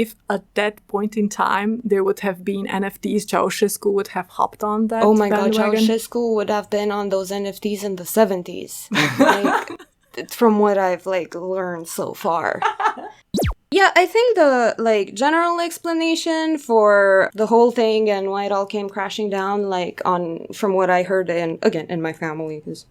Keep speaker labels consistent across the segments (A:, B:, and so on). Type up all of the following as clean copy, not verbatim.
A: if at that point in time there would have been NFTs, Ceausescu would have hopped on that
B: Oh my
A: bandwagon?
B: God, Ceausescu would have been on those NFTs in the 70s. Like, from what I've, like, learned so far. Yeah, I think the, like, general explanation for the whole thing and why it all came crashing down, like, from what I heard, in my family, because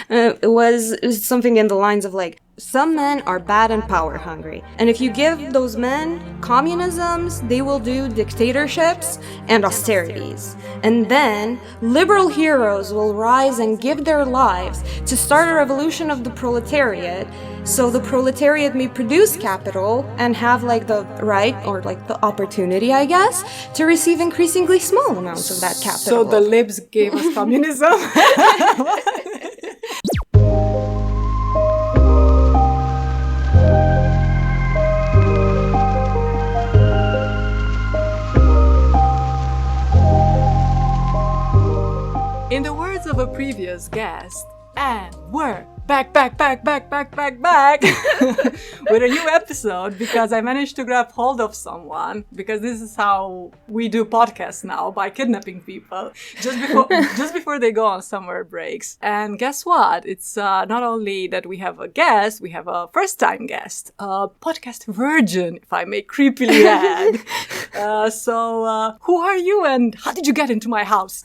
B: it was something in the lines of, like, some men are bad and power hungry. And if you give those men communisms, they will do dictatorships and austerities. And then liberal heroes will rise and give their lives to start a revolution of the proletariat, so the proletariat may produce capital and have like the right or like the opportunity, I guess, to receive increasingly small amounts of that capital.
A: So the libs gave us communism? In the words of a previous guest, and we're back with a new episode, because I managed to grab hold of someone, because this is how we do podcasts now, by kidnapping people just before they go on summer breaks. And guess what? It's not only that we have a guest, we have a first-time guest, a podcast virgin, if I may creepily add. So who are you and how did you get into my house?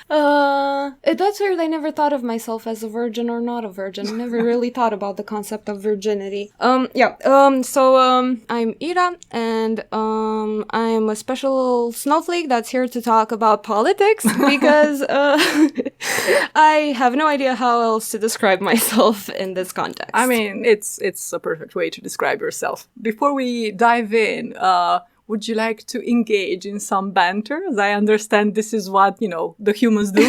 B: That's weird. I never thought of myself as a virgin or not a virgin. I never really thought about the concept of virginity. So I'm Ira, and I'm a special snowflake that's here to talk about politics, because I have no idea how else to describe myself in this context.
A: I mean, it's a perfect way to describe yourself. Before we dive in, would you like to engage in some banter? As I understand, this is what, the humans do.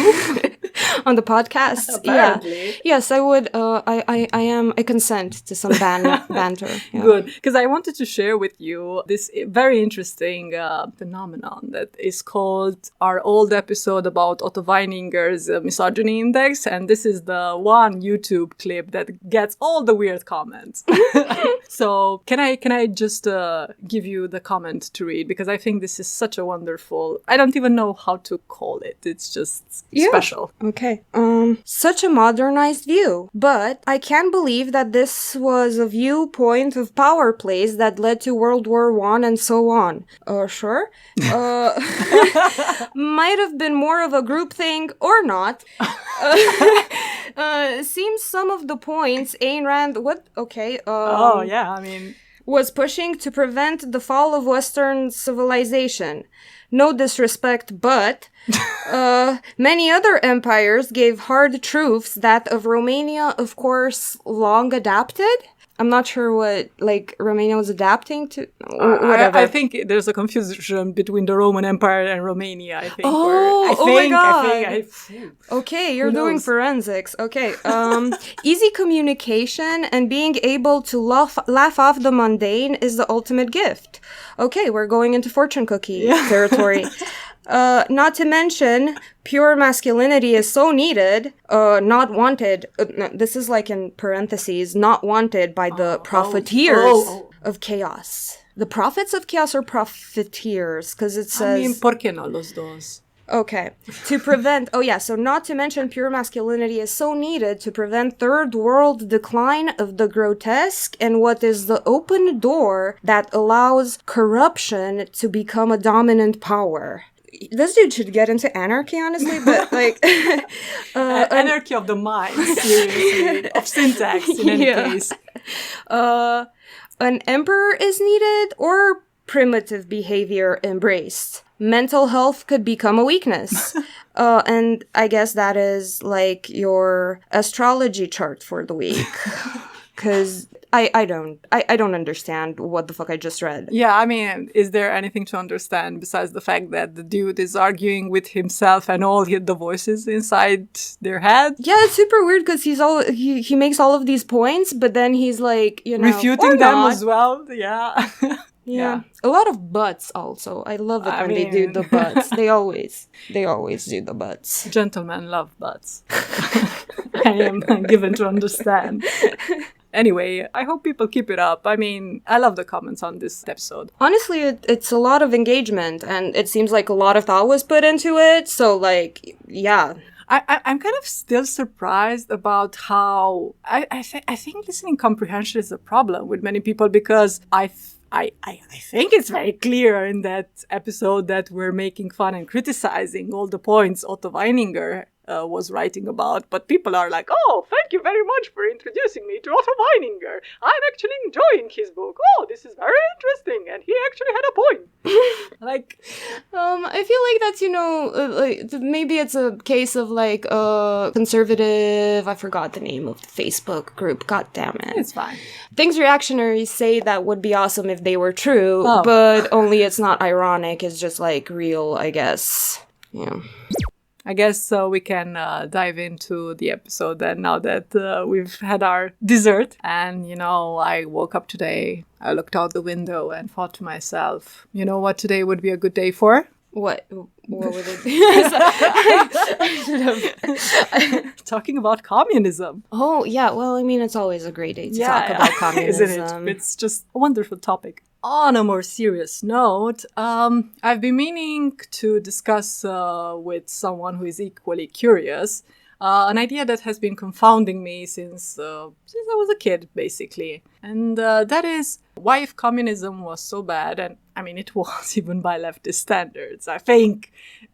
B: On the podcast?
A: Apparently.
B: Yeah. Yes, I would. I consent to some banter. Yeah.
A: Good. Because I wanted to share with you this very interesting phenomenon that is called our old episode about Otto Weininger's misogyny index. And this is the one YouTube clip that gets all the weird comments. So can I just give you the comment to read? Because I think this is such a wonderful, I don't even know how to call it. It's just special.
B: Okay. Such a modernized view. But I can't believe that this was a viewpoint of power plays that led to World War I and so on. Sure. Might have been more of a group thing or not. Seems some of the points Ayn Rand, was pushing to prevent the fall of Western civilization. No disrespect, but many other empires gave hard truths that of Romania, of course, long adapted. I'm not sure what, Romania was adapting to, whatever.
A: I think there's a confusion between the Roman Empire and Romania, I think.
B: My God. Okay, you're doing forensics. Okay. Easy communication and being able to laugh off the mundane is the ultimate gift. Okay, we're going into fortune cookie territory. Not to mention, pure masculinity is so needed, not wanted, this is like in parentheses, not wanted by the profiteers of chaos. The prophets of chaos or profiteers? Because it says...
A: ¿por qué no los dos?
B: Okay. To prevent... so not to mention pure masculinity is so needed to prevent third world decline of the grotesque and what is the open door that allows corruption to become a dominant power. This dude should get into anarchy, honestly, but
A: anarchy of the mind, seriously, of syntax in any case.
B: An emperor is needed or primitive behavior embraced. Mental health could become a weakness. And I guess that is like your astrology chart for the week. Because I don't understand what the fuck I just read.
A: Yeah, I mean, is there anything to understand besides the fact that the dude is arguing with himself and all the voices inside their head?
B: Yeah, it's super weird because he makes all of these points, but then he's like,
A: refuting them as well. Yeah.
B: Yeah. A lot of butts also. I love it when they do the butts. They always do the butts.
A: Gentlemen love butts. I am given to understand. Anyway, I hope people keep it up. I mean, I love the comments on this episode.
B: Honestly, it's a lot of engagement, and it seems like a lot of thought was put into it. So, like, yeah.
A: I'm kind of still surprised about how I think listening comprehension is a problem with many people, because I think it's very clear in that episode that we're making fun and criticizing all the points Otto Weininger was writing about, but people are like, oh, thank you very much for introducing me to Otto Weininger. I'm actually enjoying his book. Oh, this is very interesting, and he actually had a point. Like,
B: I feel like that's, like, maybe it's a case of like conservative. I forgot the name of the Facebook group. God damn it!
A: It's fine.
B: Things reactionaries say that would be awesome if they were true,
A: Oh.
B: but only it's not ironic. It's just like real, I guess. Yeah.
A: I guess we can dive into the episode then, now that we've had our dessert. And, I woke up today, I looked out the window and thought to myself, you know what today would be a good day for?
B: What would it be?
A: Talking about communism.
B: Oh, yeah. Well, I mean, it's always a great day to talk about communism.
A: Isn't it? It's just a wonderful topic. On a more serious note, I've been meaning to discuss with someone who is equally curious an idea that has been confounding me since I was a kid, basically. And that is, why if communism was so bad, and I mean it was even by leftist standards, I think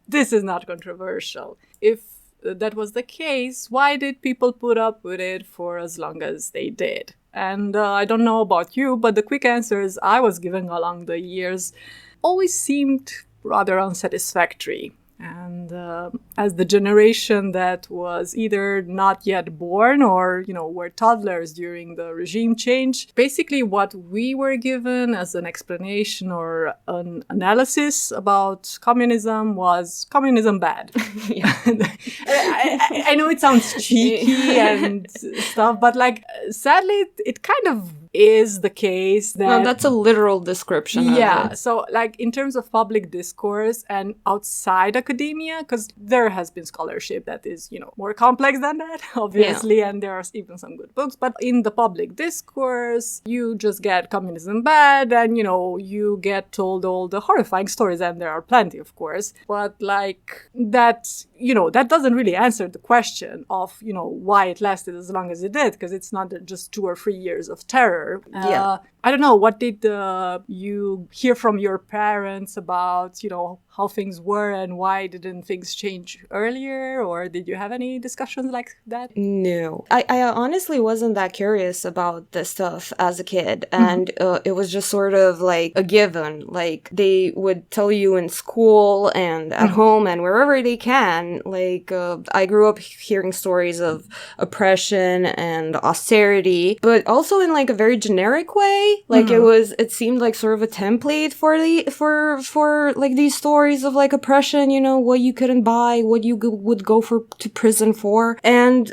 A: this is not controversial. If that was the case, why did people put up with it for as long as they did? And I don't know about you, but the quick answers I was given along the years always seemed rather unsatisfactory. And as the generation that was either not yet born or, were toddlers during the regime change, basically what we were given as an explanation or an analysis about communism was communism bad. I know it sounds cheeky and stuff, but sadly, it kind of is the case that...
B: No, that's a literal description of it.
A: So in terms of public discourse and outside academia, because there has been scholarship that is, more complex than that, obviously, and there are even some good books, but in the public discourse, you just get communism bad, and, you get told all the horrifying stories, and there are plenty, of course, but that, that doesn't really answer the question of, why it lasted as long as it did, because it's not just 2 or 3 years of terror. I don't know, what did you hear from your parents about, how things were and why didn't things change earlier? Or did you have any discussions like that?
B: No. I honestly wasn't that curious about this stuff as a kid. And it was just sort of like a given. Like they would tell you in school and at home and wherever they can. I grew up hearing stories of oppression and austerity, but also in a very generic way. It seemed like sort of a template for these stories of oppression, what you couldn't buy, what you would go to prison for. And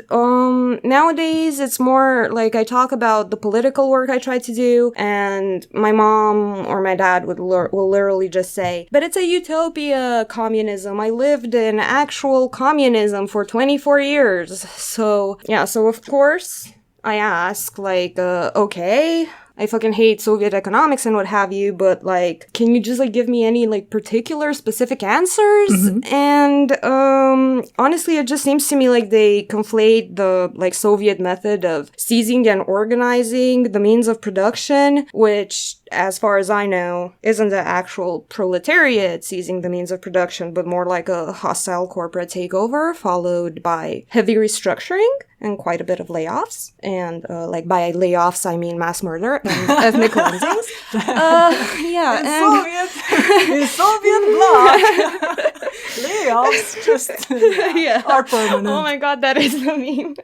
B: nowadays it's more I talk about the political work I try to do, and my mom or my dad will literally just say, but it's a utopia, communism. I lived in actual communism for 24 years. So of course I ask okay, I fucking hate Soviet economics and what have you, but can you just give me any particular specific answers? And honestly, it just seems to me they conflate the Soviet method of seizing and organizing the means of production, which, as far as I know, isn't the actual proletariat seizing the means of production, but more like a hostile corporate takeover followed by heavy restructuring and quite a bit of layoffs. And by layoffs, I mean mass murder and ethnic cleansings.
A: In Soviet bloc, layoffs just are permanent.
B: Oh my god, that is the meme.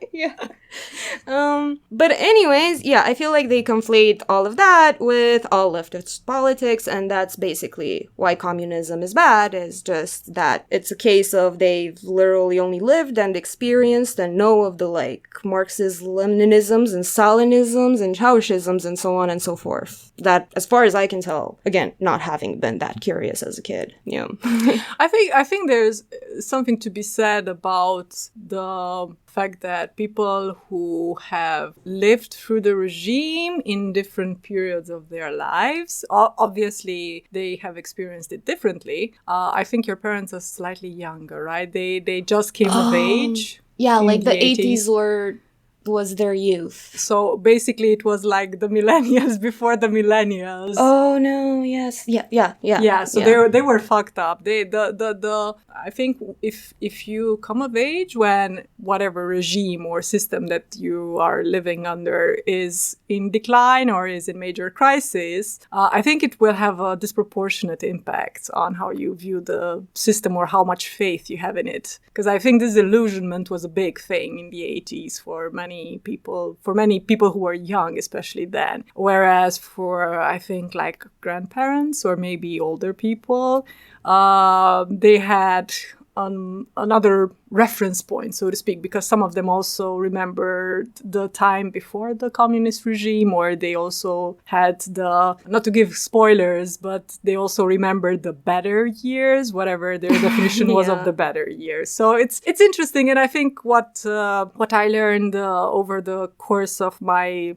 B: But anyways, I feel like they conflate all of that with all leftist politics, and that's basically why communism is bad, is just that it's a case of they've literally only lived and experienced and know of the Marxist Leninisms and Stalinisms and Ceausescus and so on and so forth. That, as far as I can tell, again, not having been that curious as a kid.
A: I think there's something to be said about the fact that people who have lived through the regime in different periods of their lives, obviously they have experienced it differently. I think your parents are slightly younger, right? They just came of age.
B: Yeah,
A: in
B: like the
A: 80s.
B: 80s was their youth.
A: So basically it was like the millennials before the millennials.
B: Oh no, yes. Yeah,
A: So they were fucked up. I think if you come of age when whatever regime or system that you are living under is in decline or is in major crisis, I think it will have a disproportionate impact on how you view the system or how much faith you have in it. Because I think disillusionment was a big thing in the 80s for many people who were young, especially then. Whereas for, I think, like grandparents or maybe older people, they had another reference point, so to speak, because some of them also remembered the time before the communist regime, or they also had not to give spoilers, but they also remembered the better years, whatever their definition was of the better years. So it's interesting, and I think what I learned over the course of my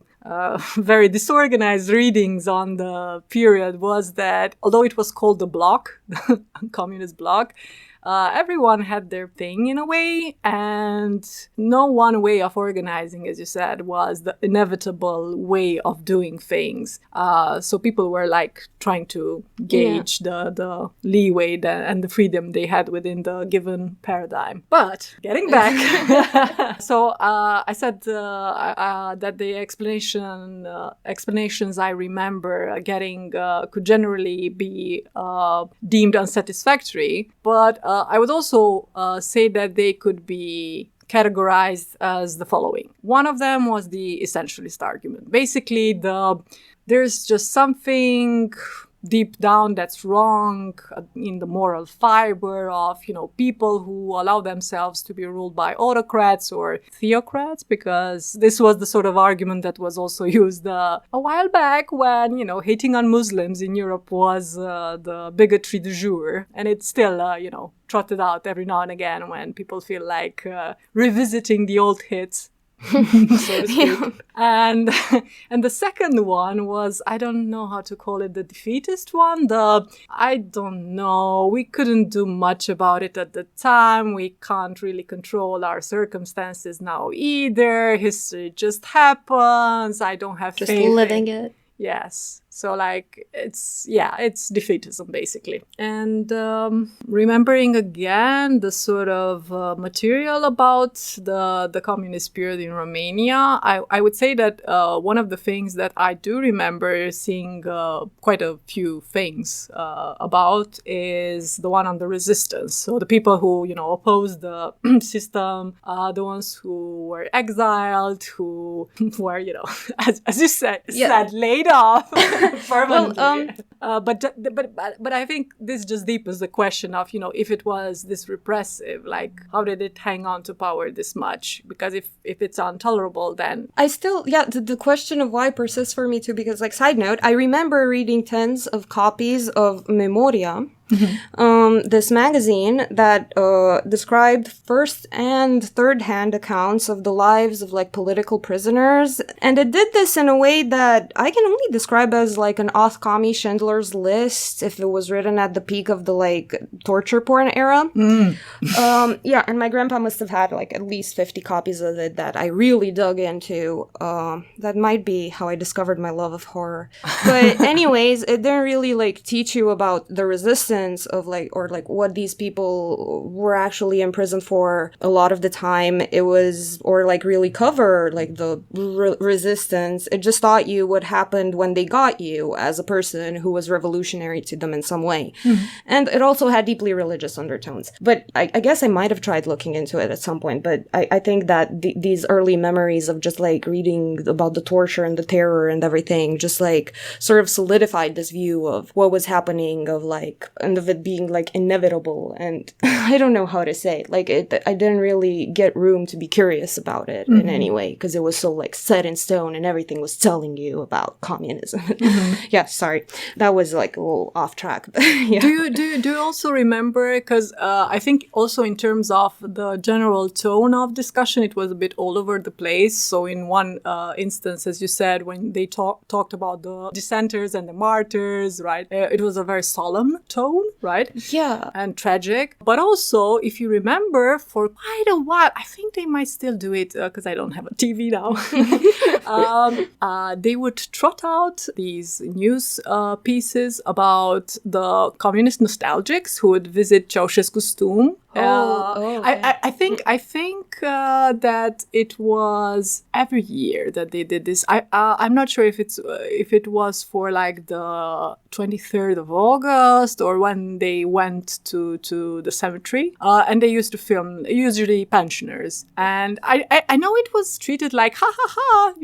A: very disorganized readings on the period was that although it was called the bloc, the communist bloc, everyone had their thing in a way, and no one way of organizing, as you said, was the inevitable way of doing things. So people were like trying to gauge the leeway and the freedom they had within the given paradigm. But getting back, so I said that the explanations I remember getting could generally be deemed unsatisfactory, but I would also say that they could be categorized as the following. One of them was the essentialist argument. Basically, there's just something deep down that's wrong in the moral fiber of, people who allow themselves to be ruled by autocrats or theocrats, because this was the sort of argument that was also used a while back when, hating on Muslims in Europe was the bigotry du jour. And it's still, trotted out every now and again when people feel like revisiting the old hits. So to speak. And the second one was, I don't know how to call it, the defeatist one. I don't know. We couldn't do much about it at the time. We can't really control our circumstances now either. History just happens. I don't have
B: just
A: faith
B: living it.
A: Yes. So it's defeatism basically. And remembering again the sort of material about the communist period in Romania, I would say that one of the things that I do remember seeing quite a few things about is the one on the resistance. So the people who, opposed the system, the ones who were exiled, who were, as you said, laid off. Permanently. But I think this just deepens the question of, if it was this repressive, how did it hang on to power this much? Because if it's intolerable, then...
B: I still, the question of why persists for me too, because, side note, I remember reading tens of copies of Memoria, this magazine that described first and third-hand accounts of the lives of political prisoners, and it did this in a way that I can only describe as an Othcomi Schindler's List if it was written at the peak of the torture porn era. And my grandpa must have had at least 50 copies of it that I really dug into. That might be how I discovered my love of horror. But anyways, it didn't really teach you about the resistance of what these people were actually imprisoned for. A lot of the time it was, or really cover the resistance. It just taught you what happened when they got you as a person who was revolutionary to them in some way. And it also had deeply religious undertones. But I guess I might have tried looking into it at some point, but I think that these early memories of just reading about the torture and the terror and everything just sort of solidified this view of what was happening, of and of it being like inevitable, and I don't know how to say it. Like I didn't really get room to be curious about it in any way, because it was so like set in stone and everything was telling you about communism. Yeah, sorry, that was like a little off track. But yeah.
A: Do you also remember, because I think also in terms of the general tone of discussion, it was a bit all over the place. So in one instance, as you said, when they talked about the dissenters and the martyrs, right, it was a very solemn tone, right?
B: Yeah.
A: And tragic. But also, if you remember, for quite a while, I think they might still do it because I don't have a TV now. They would trot out these news pieces about the communist nostalgics who would visit Ceausescu's tomb.
B: Okay.
A: I think that it was every year that they did this. I'm not sure if it was for like the 23rd of August or when they went to the cemetery, and they used to film usually pensioners, and I know it was treated like ha ha ha,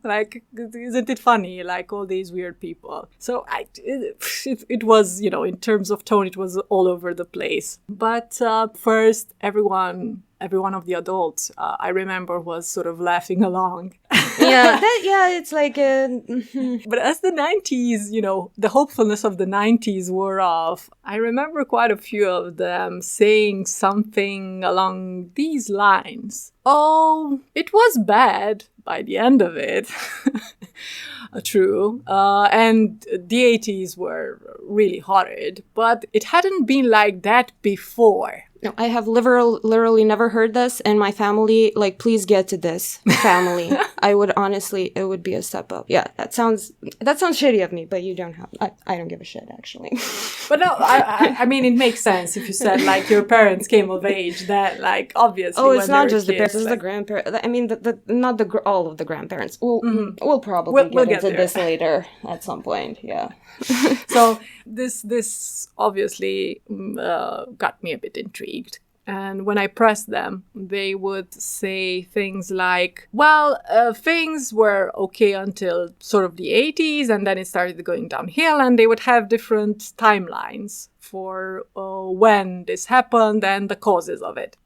A: like, isn't it funny, like all these weird people. So it was, in terms of tone, it was all over the place. But first, every one of the adults, I remember, was sort of laughing along.
B: It's like
A: But as the 90s, the hopefulness of the 90s wore off, I remember quite a few of them saying something along these lines. Oh, it was bad by the end of it. True. And the 80s were really horrid, but it hadn't been like that before.
B: No, I have literally never heard this, and my family, like, please get to this family. I would honestly, it would be a step up. Yeah, that sounds shitty of me, but you don't have, I don't give a shit, actually.
A: But no, I mean, it makes sense if you said, like, your parents came of age, that, like, obviously.
B: Oh, it's not just
A: kids,
B: the parents, it's the grandparents. I mean, not all of the grandparents. We'll probably get into this later at some point, yeah.
A: So this obviously got me a bit intrigued. And when I pressed them, they would say things like, well, things were okay until sort of the 80s, and then it started going downhill, and they would have different timelines for when this happened and the causes of it.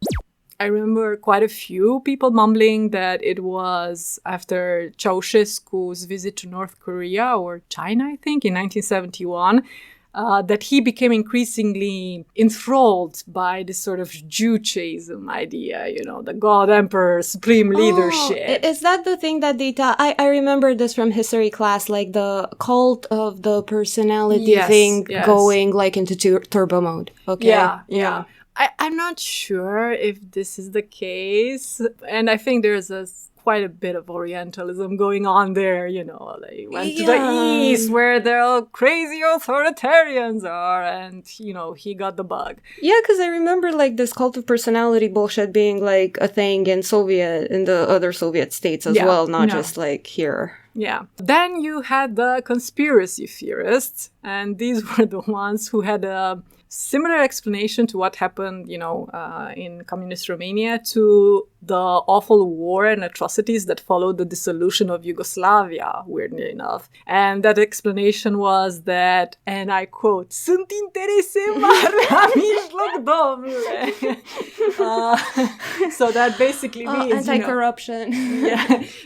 A: I remember quite a few people mumbling that it was after Ceausescu's visit to North Korea or China, I think, in 1971, that he became increasingly enthralled by this sort of Judaism idea, the God Emperor Supreme Leadership.
B: Is that the thing that they taught? I remember this from history class, like the cult of the personality thing going like into turbo mode. Okay.
A: Yeah. I'm not sure if this is the case. And I think there's quite a bit of Orientalism going on there, They went to the East where the crazy authoritarians are, and, he got the bug.
B: Yeah, because I remember, like, this cult of personality bullshit being, like, a thing in the other Soviet states as well, not just, like, here.
A: Yeah. Then you had the conspiracy theorists, and these were the ones who had a similar explanation to what happened, in communist Romania, to the awful war and atrocities that followed the dissolution of Yugoslavia, weirdly enough. And that explanation was that, and I quote, "Sunt interese mari la mijloc, domnule." So that basically means,
B: anti-corruption.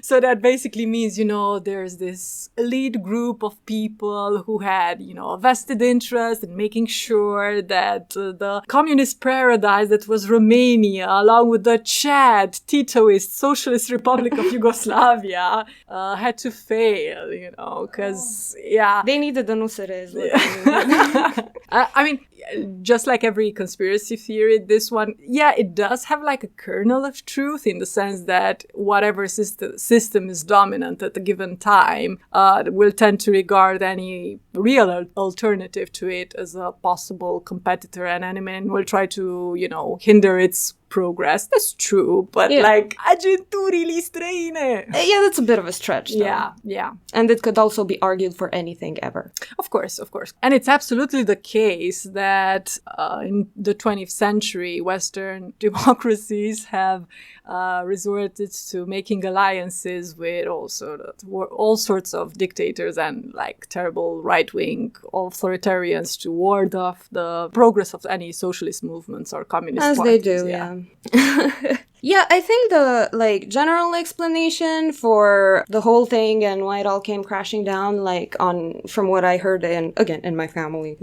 A: So that basically means, there's this elite group of people who had, a vested interest in making sure that the communist paradise that was Romania, along with the Chad, Titoist Socialist Republic of Yugoslavia, had to fail, because,
B: they needed the nuceres.
A: I mean, just like every conspiracy theory, this one, it does have like a kernel of truth, in the sense that whatever system is dominant at a given time will tend to regard any real alternative to it as a possible competitor and enemy, and will try to, hinder its progress. That's true, but like agenturile străine.
B: Yeah, that's a bit of a stretch, though.
A: Yeah.
B: And it could also be argued for anything ever.
A: Of course. And it's absolutely the case that in the 20th century, Western democracies have resorted to making alliances with all sorts of dictators and like terrible right-wing authoritarians to ward off the progress of any socialist movements or communist
B: As
A: parties.
B: they do, yeah. Yeah, I think the like general explanation for the whole thing and why it all came crashing down, like from what I heard in my family,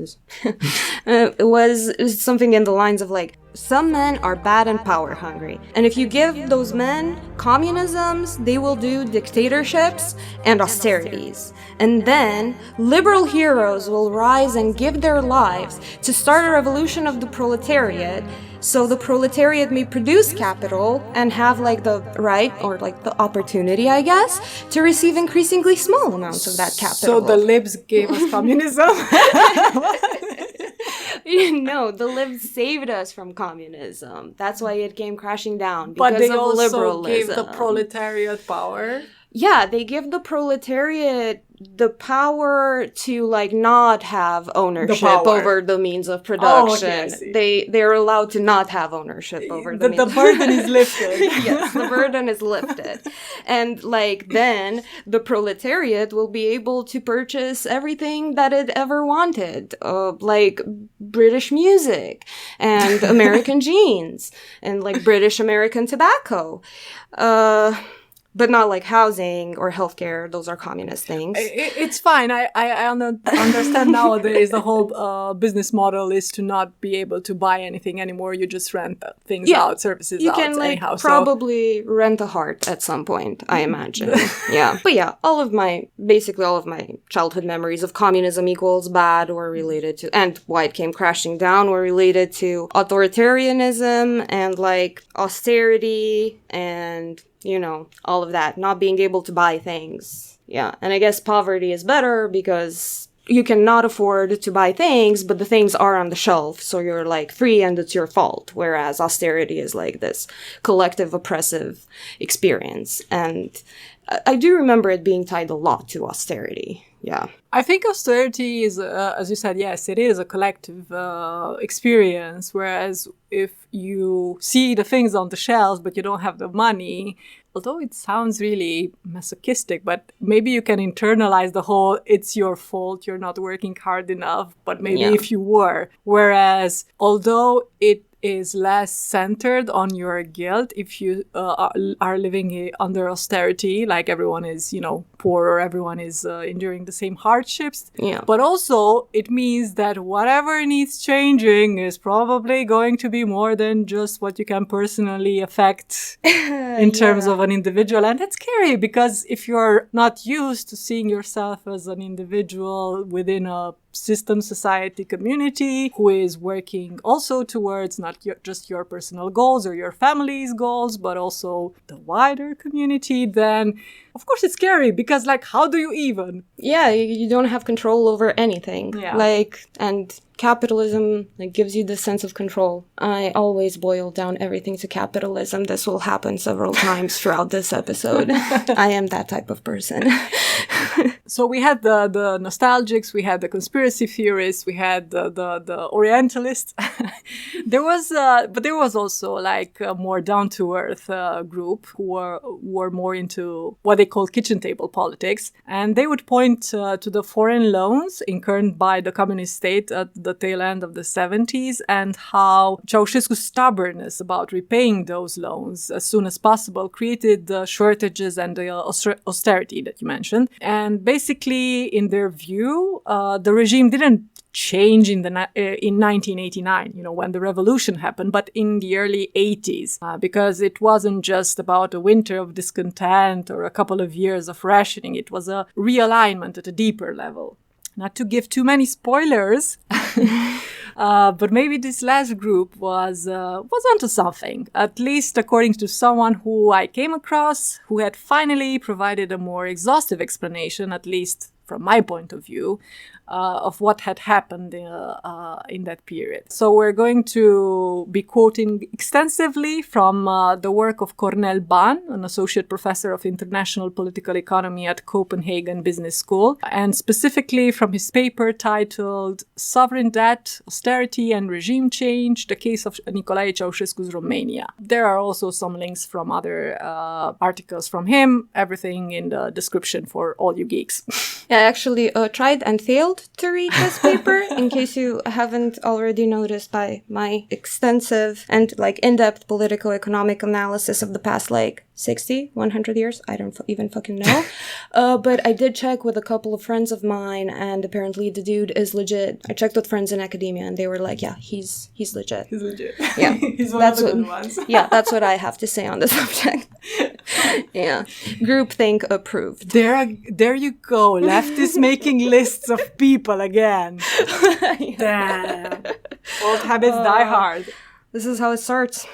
B: it was something in the lines of like, some men are bad and power hungry, and if you give those men communisms, they will do dictatorships and austerities, and then liberal heroes will rise and give their lives to start a revolution of the proletariat. So the proletariat may produce capital and have like the right or like the opportunity, I guess, to receive increasingly small amounts of that capital.
A: So the libs gave us communism?
B: No, the libs saved us from communism. That's why it came crashing down, because
A: but they
B: of
A: also
B: liberalism.
A: gave the proletariat power.
B: Yeah, they give the proletariat the power to like not have ownership over the means of production. They're allowed to not have ownership over the means.
A: The burden is lifted.
B: Yes, the burden is lifted. And like then the proletariat will be able to purchase everything that it ever wanted, like British music and American jeans and like British American tobacco. But not like housing or healthcare. Those are communist things.
A: It's fine. I understand nowadays the whole business model is to not be able to buy anything anymore. You just rent things out, services
B: you
A: out
B: can like
A: anyhow.
B: Probably rent a heart at some point, I imagine. Yeah. But yeah, basically all of my childhood memories of communism equals bad were related to, and why it came crashing down were related to authoritarianism and like austerity and, you know, all of that, not being able to buy things. Yeah. And I guess poverty is better because you cannot afford to buy things, but the things are on the shelf, so you're like free and it's your fault. Whereas austerity is like this collective oppressive experience. And I do remember it being tied a lot to austerity. Yeah.
A: I think austerity is, as you said, yes, it is a collective experience. Whereas if you see the things on the shelves, but you don't have the money, although it sounds really masochistic, but maybe you can internalize the whole, it's your fault, you're not working hard enough, but maybe if you were. Whereas although it is less centered on your guilt if you are living under austerity, like everyone is, you know, poor or everyone is enduring the same hardships. Yeah. But also it means that whatever needs changing is probably going to be more than just what you can personally affect in terms of an individual. And that's scary because if you're not used to seeing yourself as an individual within a system, society, community who is working also towards not just your personal goals or your family's goals, but also the wider community, then of course it's scary because like, how do you even?
B: Yeah, you don't have control over anything. Yeah. Like, and capitalism like gives you the sense of control. I always boil down everything to capitalism. This will happen several times throughout this episode. I am that type of person.
A: So we had the nostalgics, we had the conspiracy theorists, we had the Orientalists. There was also like a more down-to-earth group who were more into what they call kitchen table politics, and they would point to the foreign loans incurred by the communist state at the tail end of the 70s and how Ceausescu's stubbornness about repaying those loans as soon as possible created the shortages and the austerity that you mentioned. And basically, in their view, the regime didn't change in 1989, you know, when the revolution happened, but in the early 80s, because it wasn't just about a winter of discontent or a couple of years of rationing. It was a realignment at a deeper level. Not to give too many spoilers, but maybe this last group was onto something, at least according to someone who I came across, who had finally provided a more exhaustive explanation, at least from my point of view, of what had happened in that period. So we're going to be quoting extensively from the work of Cornel Ban, an associate professor of international political economy at Copenhagen Business School, and specifically from his paper titled Sovereign Debt, Austerity and Regime Change, the Case of Nicolae Ceausescu's Romania. There are also some links from other articles from him, everything in the description for all you geeks.
B: Yeah, I actually tried and failed to read this paper, in case you haven't already noticed by my extensive and in-depth political economic analysis of the past 60, 100 years. I don't even fucking know. But I did check with a couple of friends of mine, and apparently the dude is legit. I checked with friends in academia, and they were like, yeah, he's legit.
A: He's legit.
B: Yeah.
A: He's one of the good ones.
B: Yeah, that's what I have to say on the subject. Yeah. Groupthink approved.
A: There you go. Leftists making lists of people again. Damn. Old habits die hard.
B: This is how it starts.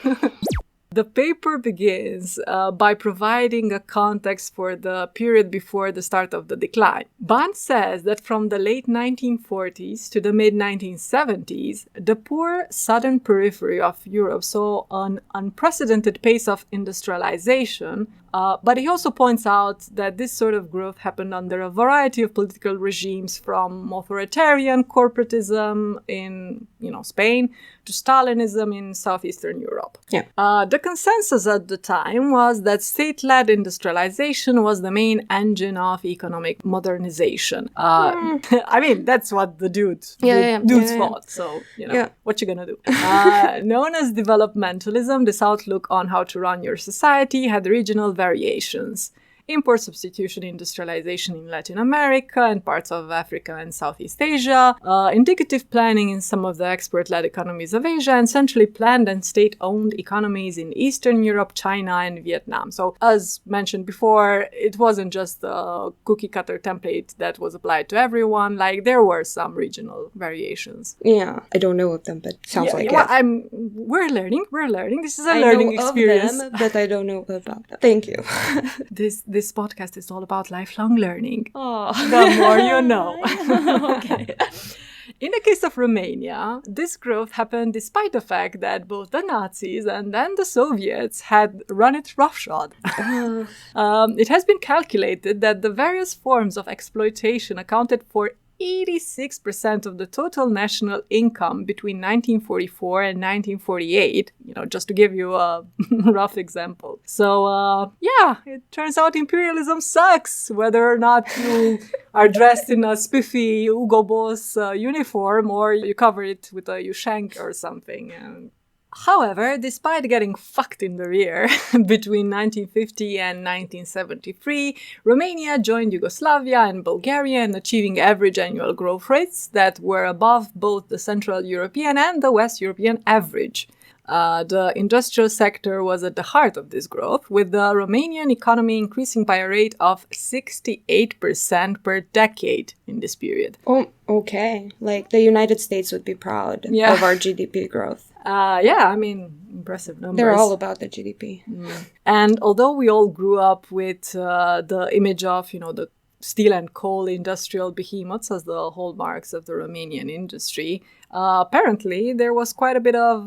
A: The paper begins by providing a context for the period before the start of the decline. Ban says that from the late 1940s to the mid-1970s, the poor southern periphery of Europe saw an unprecedented pace of industrialization, but he also points out that this sort of growth happened under a variety of political regimes, from authoritarian corporatism in Spain to Stalinism in southeastern Europe.
B: Yeah.
A: The consensus at the time was that state-led industrialization was the main engine of economic modernization. I mean, that's what the dudes thought. So, what you gonna do? Known as developmentalism, this outlook on how to run your society had regional variations. Import substitution industrialization in Latin America and parts of Africa and Southeast Asia, indicative planning in some of the export-led economies of Asia, and centrally planned and state-owned economies in Eastern Europe, China, and Vietnam. So, as mentioned before, it wasn't just a cookie-cutter template that was applied to everyone. There were some regional variations.
B: Yeah, I don't know of them, but sounds like it.
A: Well, we're learning. This is a learning experience.
B: I know of them, but I don't know about them. Thank you.
A: This podcast is all about lifelong learning.
B: Oh.
A: The more you know.
B: Okay.
A: In the case of Romania, this growth happened despite the fact that both the Nazis and then the Soviets had run it roughshod. It has been calculated that the various forms of exploitation accounted for 86% of the total national income between 1944 and 1948, just to give you a rough example. So, it turns out imperialism sucks, whether or not you are dressed in a spiffy Hugo Boss uniform or you cover it with a Ushank or something. However, despite getting fucked in the rear between 1950 and 1973, Romania joined Yugoslavia and Bulgaria in achieving average annual growth rates that were above both the Central European and the West European average. The industrial sector was at the heart of this growth, with the Romanian economy increasing by a rate of 68% per decade in this period.
B: Oh, okay. The United States would be proud of our GDP growth.
A: Impressive numbers.
B: They're all about the GDP.
A: And although we all grew up with the image of, the steel and coal industrial behemoths as the hallmarks of the Romanian industry, apparently there was quite a bit of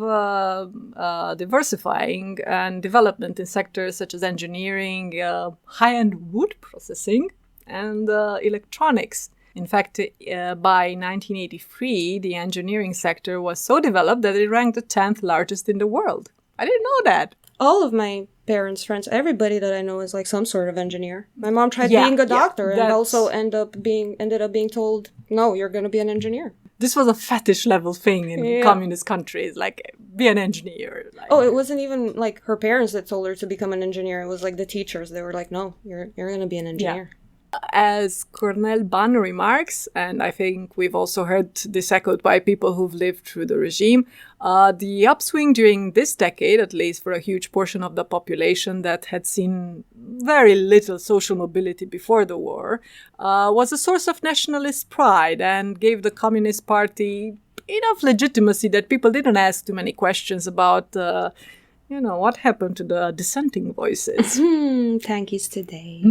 A: diversifying and development in sectors such as engineering, high-end wood processing, and electronics. In fact, by 1983, the engineering sector was so developed that it ranked the 10th largest in the world. I didn't know that.
B: All of my parents' friends, everybody that I know is some sort of engineer. My mom tried being a doctor and also ended up being told, no, you're going to be an engineer.
A: This was a fetish level thing in communist countries, be an engineer.
B: It wasn't even her parents that told her to become an engineer. It was the teachers. They were like, no, you're going to be an engineer.
A: Yeah. As Cornel Ban remarks, and I think we've also heard this echoed by people who've lived through the regime, the upswing during this decade, at least for a huge portion of the population that had seen very little social mobility before the war, was a source of nationalist pride and gave the Communist Party enough legitimacy that people didn't ask too many questions about what happened to the dissenting voices.
B: Tankies today.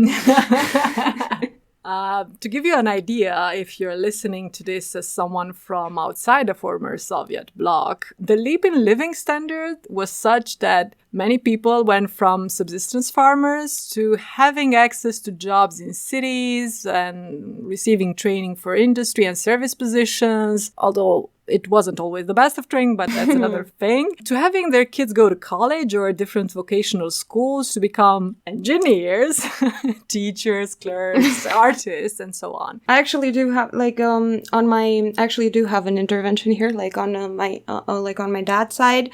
A: To give you an idea, if you're listening to this as someone from outside the former Soviet bloc, the leap in living standard was such that many people went from subsistence farmers to having access to jobs in cities and receiving training for industry and service positions, although it wasn't always the best of training, but that's another thing. To having their kids go to college or different vocational schools to become engineers, teachers, clerks, artists, and so on.
B: I actually do have actually do have an intervention here, on my dad's side.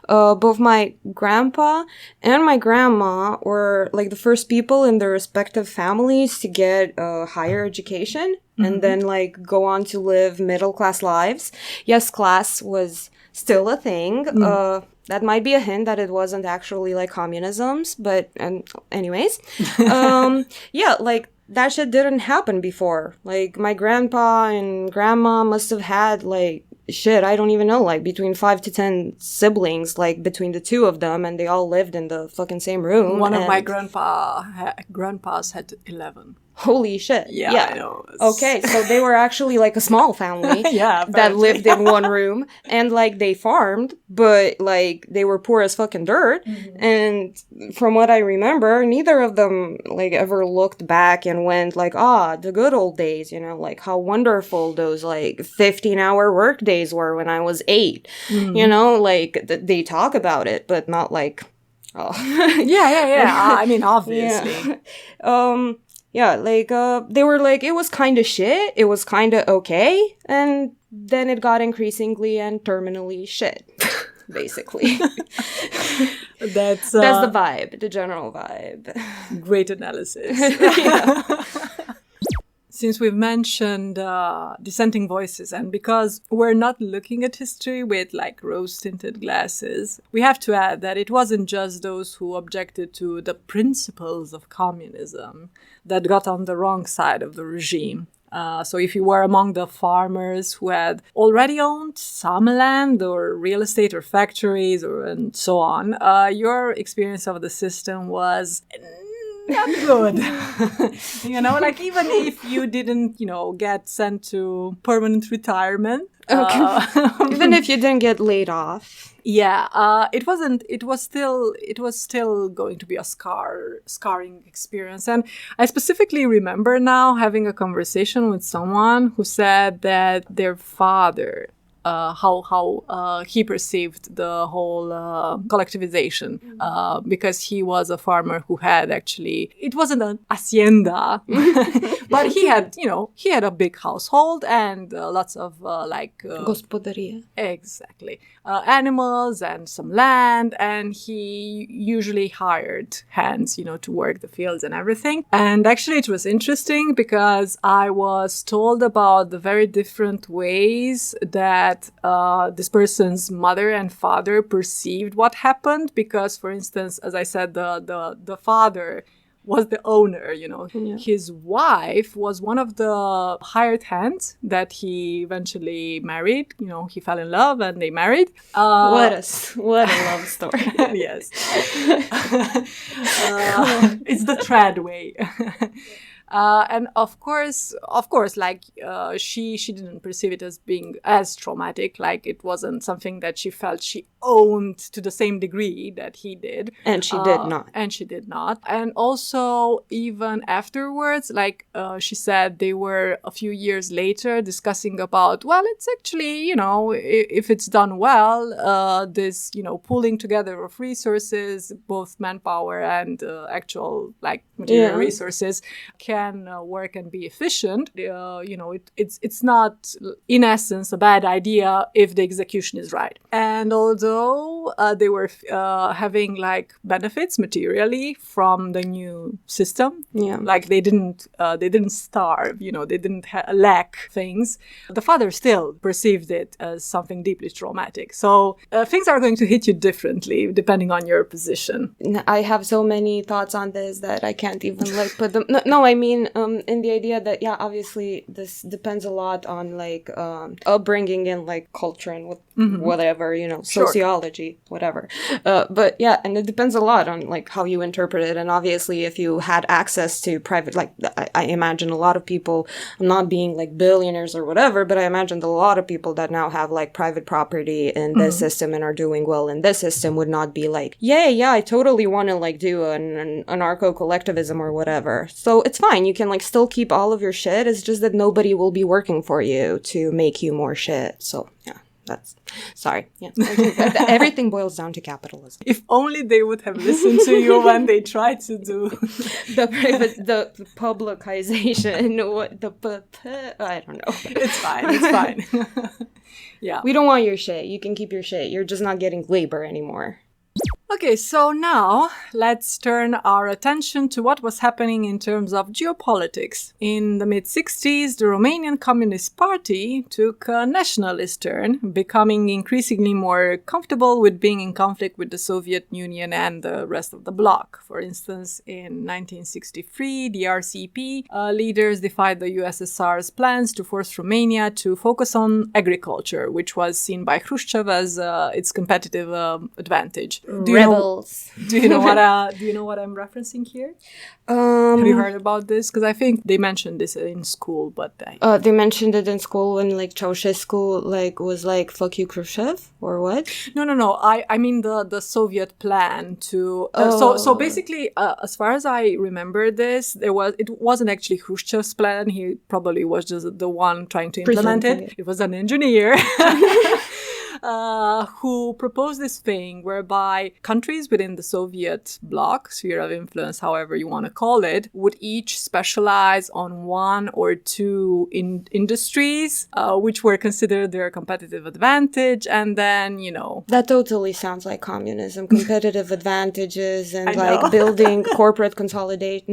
B: Both my grandpa and my grandma were like the first people in their respective families to get a higher education. And then, go on to live middle-class lives. Yes, class was still a thing. That might be a hint that it wasn't actually, communism's. But, anyways. That shit didn't happen before. My grandpa and grandma must have had, I don't even know, between 5 to 10 siblings, between the two of them, and they all lived in the fucking same room.
A: One of my grandpas had 11.
B: Holy shit.
A: Yeah. I know.
B: Okay, so they were actually a small family that lived in one room, and they farmed, but they were poor as fucking dirt. And from what I remember, neither of them ever looked back and went the good old days, how wonderful those 15-hour work days were when I was 8. They talk about it, but not oh.
A: Yeah. I mean, obviously.
B: They were it was kind of shit, it was kind of okay, and then it got increasingly and terminally shit, basically.
A: That's
B: the vibe, the general vibe.
A: Great analysis. Since we've mentioned dissenting voices, and because we're not looking at history with rose-tinted glasses, we have to add that it wasn't just those who objected to the principles of communism that got on the wrong side of the regime. So if you were among the farmers who had already owned some land or real estate or factories and so on, your experience of the system was not good. Even if you didn't, get sent to permanent retirement.
B: Even if you didn't get laid off.
A: Yeah, it was still going to be a scarring experience. And I specifically remember now having a conversation with someone who said that their father, how he perceived the whole collectivization, because he was a farmer who had it wasn't an hacienda, but he had a big household and lots of
B: Gospodaria.
A: Exactly. Animals and some land, and he usually hired hands, to work the fields and everything. And actually it was interesting because I was told about the very different ways that this person's mother and father perceived what happened, because, for instance, as I said, the father was the owner, Yeah. His wife was one of the hired hands that he eventually married. He fell in love and they married.
B: What a love story.
A: Yes. It's the trad way. And of course, she didn't perceive it as being as traumatic. It wasn't something that she felt she owned to the same degree that he did.
B: And she did not.
A: And also, even afterwards, she said they were a few years later discussing about, well, it's actually, if it's done well, this, pooling together of resources, both manpower and actual, material resources, can work and be efficient. It's not, in essence, a bad idea if the execution is right. And although they were having benefits materially from the new system, they didn't starve, they didn't lack things, the father still perceived it as something deeply traumatic. So things are going to hit you differently depending on your position.
B: I have so many thoughts on this that I can't even put them. No, I mean, mean, in the idea that, yeah, obviously this depends a lot on, like, upbringing and, like, culture and whatever, you know, sociology, whatever. But, yeah, and it depends a lot on, like, how you interpret it. And obviously, if you had access to private, like, I imagine a lot of people, not being, like, billionaires or whatever, but I imagine that a lot of people that now have, like, private property in this system and are doing well in this system would not be like, yeah, I totally want to, like, do an anarcho-collectivism or whatever. So it's fine. You can, like, still keep all of your shit. It's just that nobody will be working for you to make you more shit. So, yeah. That's sorry. Yeah, everything boils down to capitalism.
A: If only they would have listened to you when they tried to do
B: the publicization. What I don't know.
A: It's fine. Yeah,
B: we don't want your shit. You can keep your shit. You're just not getting labor anymore.
A: Okay, so now let's turn our attention to what was happening in terms of geopolitics. In the mid-60s, the Romanian Communist Party took a nationalist turn, becoming increasingly more comfortable with being in conflict with the Soviet Union and the rest of the bloc. For instance, in 1963, the RCP leaders defied the USSR's plans to force Romania to focus on agriculture, which was seen by Khrushchev as its competitive advantage.
B: Rebels.
A: Do you know what I'm referencing here? Have you heard about this? Because I think they mentioned this in school, but
B: they mentioned it in school when, like, Ceausescu, like, was like, "Fuck you, Khrushchev," or what?
A: No. I mean the Soviet plan to. So basically, as far as I remember, it wasn't actually Khrushchev's plan. He probably was just the one trying to implement it. It was an engineer. Who proposed this thing whereby countries within the Soviet bloc, sphere of influence, however you want to call it, would each specialize on one or two industries, which were considered their competitive advantage. And then, you know...
B: That totally sounds like communism. Competitive advantages and, like, building corporate consolidation,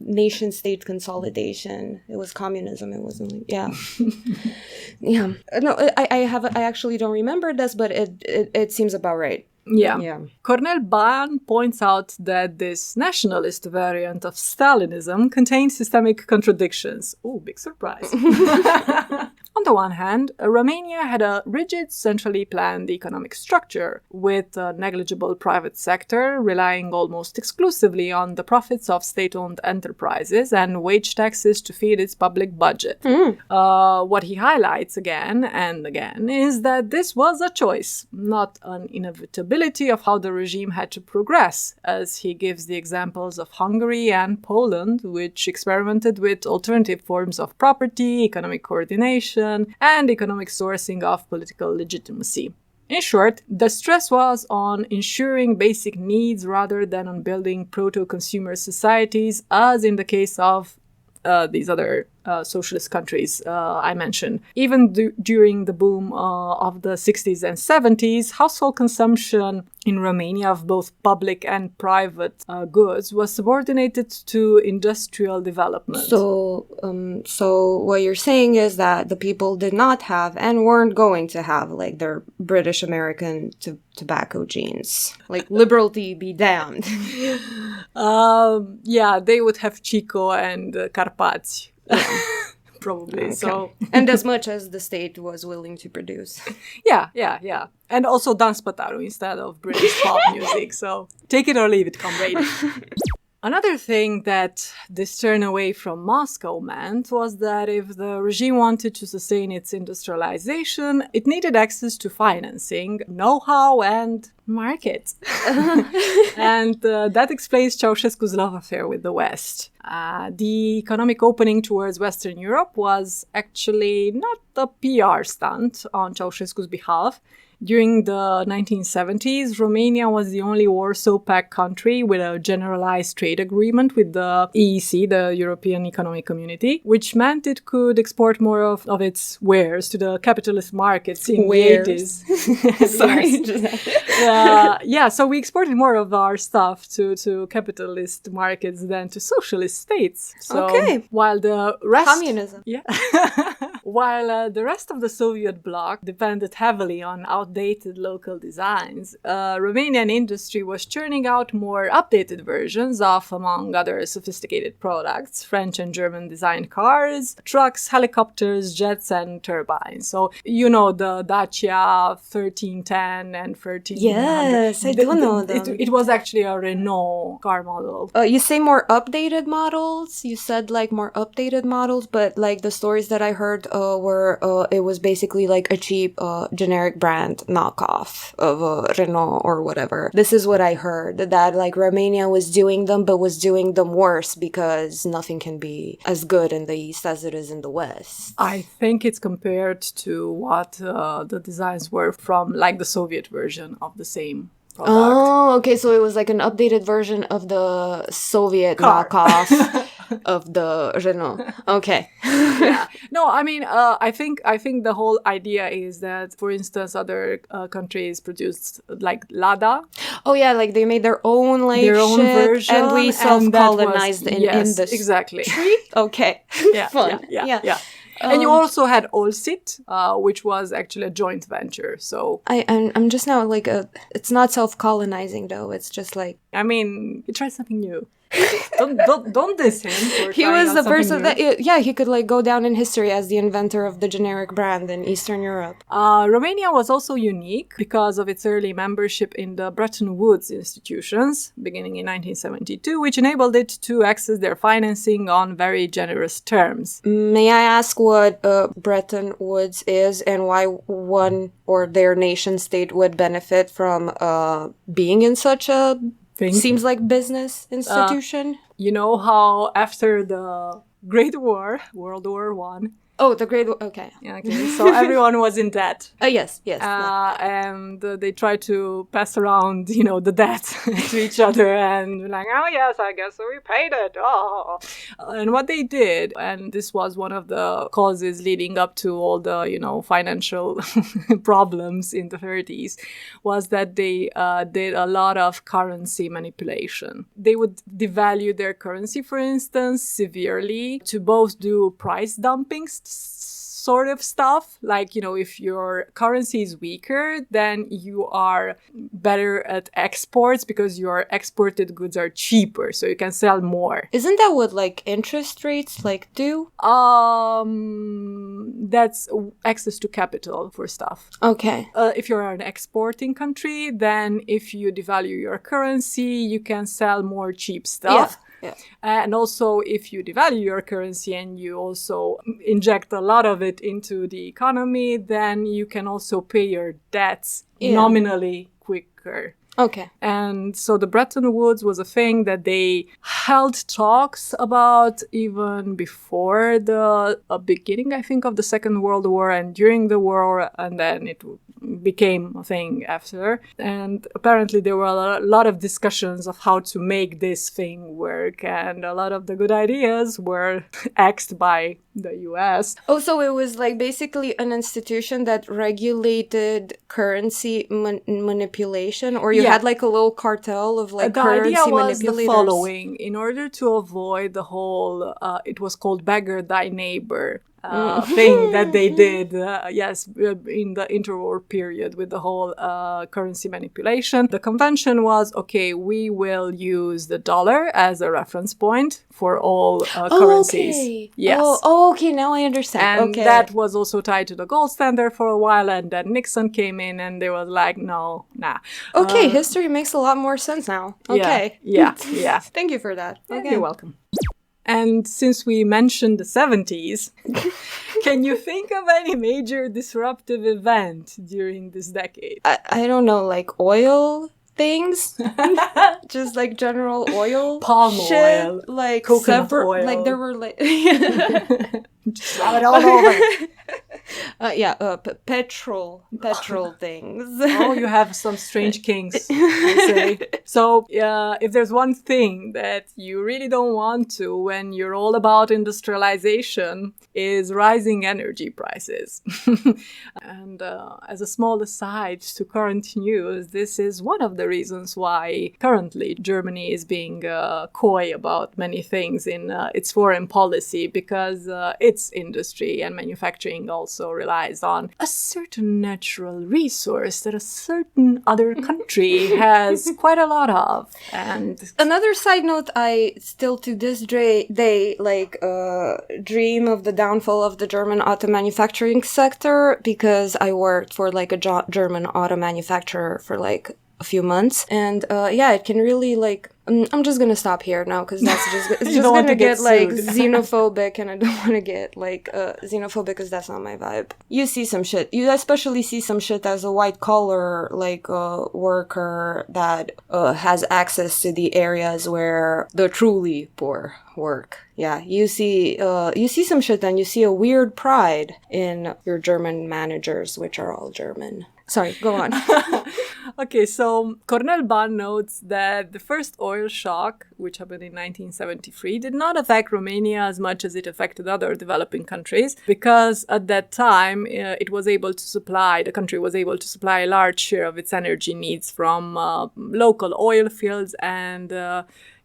B: nation-state consolidation. It was communism. It wasn't like... Yeah. Yeah. No, I actually don't remember this, but it seems about right.
A: Yeah. Cornel Ban points out that this nationalist variant of Stalinism contains systemic contradictions. Ooh, big surprise. On the one hand, Romania had a rigid, centrally planned economic structure, with a negligible private sector relying almost exclusively on the profits of state-owned enterprises and wage taxes to feed its public budget. What he highlights again and again is that this was a choice, not an inevitability of how the regime had to progress, as he gives the examples of Hungary and Poland, which experimented with alternative forms of property, economic coordination, and economic sourcing of political legitimacy. In short, the stress was on ensuring basic needs rather than on building proto-consumer societies, as in the case of these other socialist countries I mentioned. Even during the boom of the 60s and 70s, household consumption in Romania of both public and private goods was subordinated to industrial development.
B: So what you're saying is that the people did not have and weren't going to have, like, their British American tobacco genes. Like, liberality be damned.
A: Yeah, they would have Chico and Carpați. Probably. Okay. So,
B: and as much as the state was willing to produce.
A: Yeah. And also Dan Spataru instead of British pop music. So take it or leave it, comrade. Another thing that this turn away from Moscow meant was that if the regime wanted to sustain its industrialization, it needed access to financing, know-how, and markets. And that explains Ceausescu's love affair with the West. The economic opening towards Western Europe was actually not a PR stunt on Ceausescu's behalf. During the 1970s, Romania was the only Warsaw Pact country with a generalized trade agreement with the EEC, the European Economic Community, which meant it could export more of its wares to the capitalist markets in the 80s. Sorry. So we exported more of our stuff to capitalist markets than to socialist states. So
B: okay.
A: While the rest...
B: Communism.
A: Yeah. While the rest of the Soviet bloc depended heavily on outdated local designs, Romanian industry was churning out more updated versions of, among other sophisticated products, French and German designed cars, trucks, helicopters, jets, and turbines. So, you know, the Dacia 1310 and 1300.
B: Yes, I do know them.
A: It was actually a Renault car model.
B: You say more updated models? You said like more updated models, but like the stories that I heard were it was basically like a cheap generic brand knockoff of Renault or whatever. This is what I heard, that like Romania was doing them, but was doing them worse because nothing can be as good in the East as it is in the West.
A: I think it's compared to what the designs were from like the Soviet version of the same product.
B: Oh, okay, so it was like an updated version of the Soviet knockoff of the Renault. Okay.
A: Yeah. No, I mean, I think the whole idea is that, for instance, other countries produced like Lada.
B: Oh yeah, like they made their own like
A: their own version,
B: and we self-colonized in
A: yes,
B: this.
A: Exactly.
B: Okay.
A: Yeah,
B: Fun.
A: Yeah. And you also had Allsit, which was actually a joint venture. So
B: I'm just now like it's not self-colonizing though. It's just like,
A: I mean, you try something new. don't diss him.
B: He was the person that he could like go down in history as the inventor of the generic brand in Eastern Europe.
A: Romania was also unique because of its early membership in the Bretton Woods institutions, beginning in 1972, which enabled it to access their financing on very generous terms.
B: May I ask what Bretton Woods is and why one or their nation state would benefit from being in such a seems like business institution?
A: You know how after the Great War, World War One.
B: Oh, the Great War. Okay.
A: Yeah, okay. So everyone was in debt.
B: Yes.
A: And they tried to pass around, the debt to each other and like, oh yes, I guess we paid it. Oh. And what they did, and this was one of the causes leading up to all the, financial problems in the 30s, was that they did a lot of currency manipulation. They would devalue their currency, for instance, severely to both do price dumping sort of stuff. Like, if your currency is weaker, then you are better at exports because your exported goods are cheaper, so you can sell more.
B: Isn't that what like interest rates like do?
A: That's access to capital for stuff.
B: Okay.
A: If you're an exporting country, then if you devalue your currency, you can sell more cheap stuff.
B: Yeah.
A: And also, if you devalue your currency and you also inject a lot of it into the economy, then you can also pay your debts nominally quicker.
B: Okay.
A: And so the Bretton Woods was a thing that they held talks about even before the beginning, I think, of the Second World War and during the war, and then it became a thing after. And apparently there were a lot of discussions of how to make this thing work, and a lot of the good ideas were axed by the US.
B: Oh, so it was like basically an institution that regulated currency manipulation, or you had like a little cartel of like currency
A: manipulators? The idea was
B: manipulators?
A: the following. In order to avoid the whole, it was called beggar thy neighbor thing that they did, in the interwar period with the whole currency manipulation. The convention was, okay, we will use the dollar as a reference point for all currencies.
B: Okay.
A: Yes.
B: Oh, okay, now I understand.
A: And that was also tied to the gold standard for a while, and then Nixon came in and they was like, no, nah.
B: Okay, history makes a lot more sense now. Okay.
A: Yeah.
B: Thank you for that. Okay.
A: You're welcome. And since we mentioned the 70s, can you think of any major disruptive event during this decade?
B: I don't know, like oil things? Just like general oil?
A: Palm
B: shit,
A: oil.
B: Like
A: coconut oil.
B: Like there were like...
A: Just rub it all over.
B: Petrol things.
A: Oh, you have some strange kinks, I say. So, if there's one thing that you really don't want to when you're all about industrialization, is rising energy prices. And as a small aside to current news, this is one of the reasons why currently Germany is being coy about many things in its foreign policy, because its industry and manufacturing also relies on a certain natural resource that a certain other country has quite a lot of. And
B: another side note, I still to this day dream of the downfall of the German auto manufacturing sector, because I worked for like a German auto manufacturer for like a few months, and it can really like I'm just gonna stop here now, because that's it's just gonna get like xenophobic, and I don't want to get like xenophobic, because that's not my vibe. You see some shit. You especially see some shit as a white collar like worker that has access to the areas where the truly poor work. Yeah, you see some shit, and you see a weird pride in your German managers, which are all German. Sorry, go on.
A: Okay, so Cornel Ban notes that the first oil shock, which happened in 1973, did not affect Romania as much as it affected other developing countries, because at that time the country was able to supply a large share of its energy needs from local oil fields, and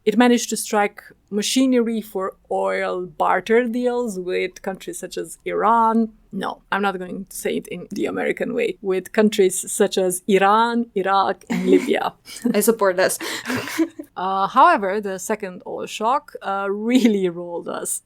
A: it managed to strike machinery for oil barter deals with countries such as Iran. No, I'm not going to say it in the American way. With countries such as Iran, Iraq, and Libya.
B: I support this.
A: However, the second oil shock really rolled us.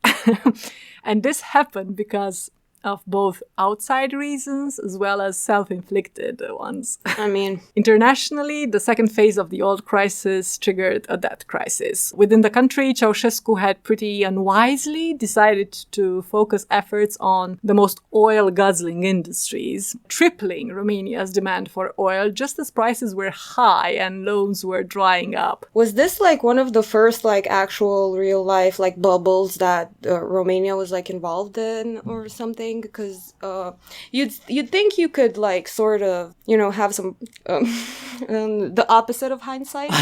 A: And this happened because of both outside reasons as well as self-inflicted ones.
B: I mean,
A: internationally, the second phase of the oil crisis triggered a debt crisis. Within the country, Ceausescu had pretty unwisely decided to focus efforts on the most oil-guzzling industries, tripling Romania's demand for oil just as prices were high and loans were drying up.
B: Was this like one of the first like actual real life like bubbles that Romania was like involved in or something? Because you'd think you could like sort of, you know, have some the opposite of hindsight,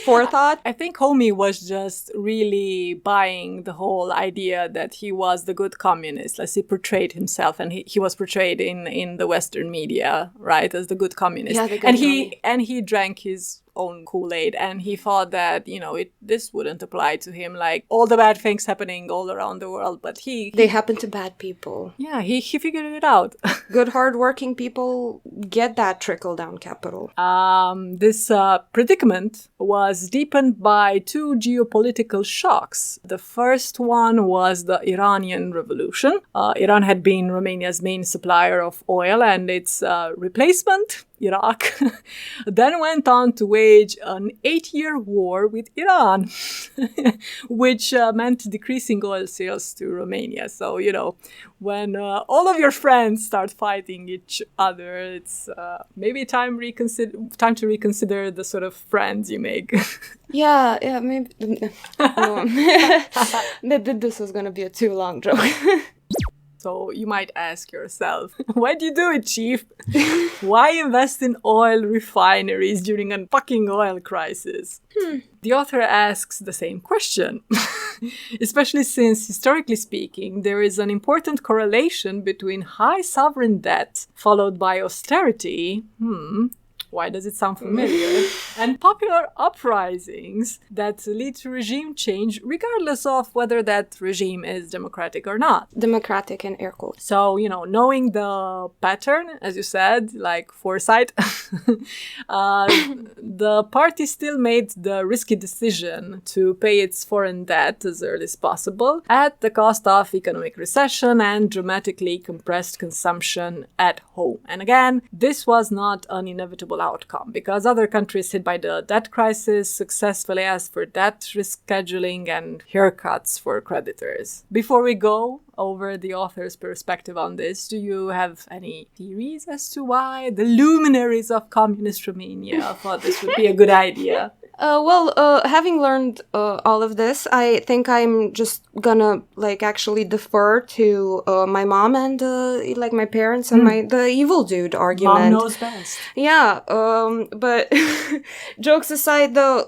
B: forethought.
A: I think Homie was just really buying the whole idea that he was the good communist, as he portrayed himself, and he was portrayed in the Western media, right, as the good communist.
B: Yeah, the good
A: and he drank his own Kool-Aid, and he thought that, you know, this wouldn't apply to him, like all the bad things happening all around the world, but they
B: happen to bad people.
A: Yeah, he figured it out.
B: Good hardworking people get that trickle-down capital.
A: This predicament was deepened by two geopolitical shocks. The first one was the Iranian Revolution. Iran had been Romania's main supplier of oil, and its replacement, Iraq, then went on to wage an 8-year war with Iran, which meant decreasing oil sales to Romania. So, you know, when all of your friends start fighting each other, it's maybe time to reconsider the sort of friends you make.
B: Yeah, maybe. This was going to be a too long joke.
A: So you might ask yourself, why do you do it, Chief? Why invest in oil refineries during a fucking oil crisis? The author asks the same question, especially since, historically speaking, there is an important correlation between high sovereign debt followed by austerity. Why does it sound familiar? And popular uprisings that lead to regime change, regardless of whether that regime is democratic or not.
B: Democratic in air quotes.
A: So, you know, knowing the pattern, as you said, like foresight, the party still made the risky decision to pay its foreign debt as early as possible, at the cost of economic recession and dramatically compressed consumption at home. And again, this was not an inevitable outcome, because other countries hit by the debt crisis successfully asked for debt rescheduling and haircuts for creditors. Before we go over the author's perspective on this, do you have any theories as to why the luminaries of communist Romania thought this would be a good idea?
B: Having learned all of this, I think I'm just gonna actually defer to my mom and my parents and the evil dude argument.
A: Mom knows best.
B: Yeah, but jokes aside though,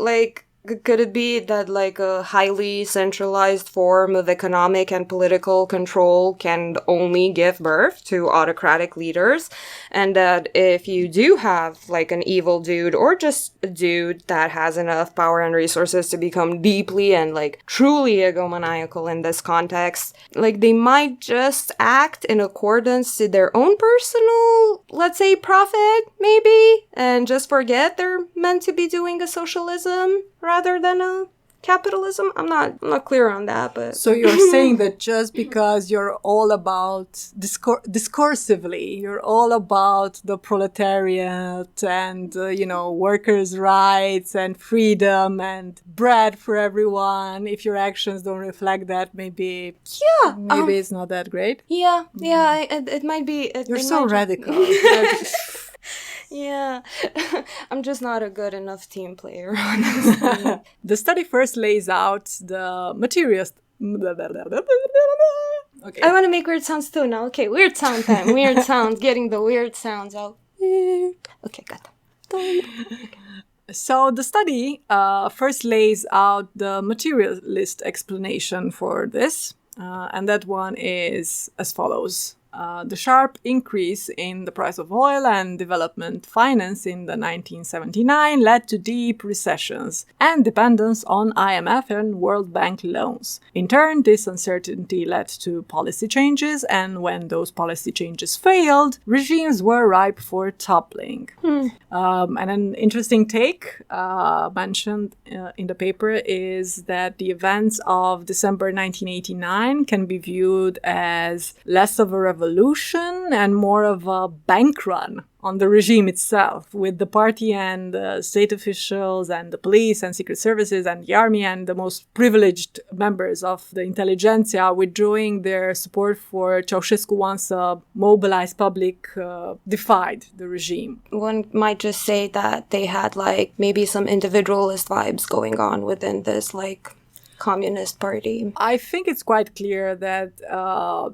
B: could it be that a highly centralized form of economic and political control can only give birth to autocratic leaders, and that if you do have an evil dude or just a dude that has enough power and resources to become deeply and truly egomaniacal in this context, they might just act in accordance to their own personal, let's say, profit, maybe, and just forget they're meant to be doing a socialism rather than a capitalism. I'm not clear on that, but
A: so you're saying that just because you're all about discursively, you're all about the proletariat and workers' rights and freedom and bread for everyone. If your actions don't reflect that, maybe it's not that great.
B: It might be.
A: You're so radical.
B: Yeah, I'm just not a good enough team player, honestly.
A: The study first lays out the materials. Okay.
B: I want to make weird sounds too now. Okay, weird sound time. Weird sounds. Getting the weird sounds out. Okay, got them.
A: So the study first lays out the materialist explanation for this, and that one is as follows. The sharp increase in the price of oil and development finance in the 1979 led to deep recessions and dependence on IMF and World Bank loans. In turn, this uncertainty led to policy changes, and when those policy changes failed, regimes were ripe for toppling. And an interesting take mentioned in the paper is that the events of December 1989 can be viewed as less of a revolution and more of a bank run on the regime itself, with the party and state officials and the police and secret services and the army and the most privileged members of the intelligentsia withdrawing their support for Ceausescu once a mobilized public defied the regime.
B: One might just say that they had maybe some individualist vibes going on within this Communist Party.
A: I think it's quite clear that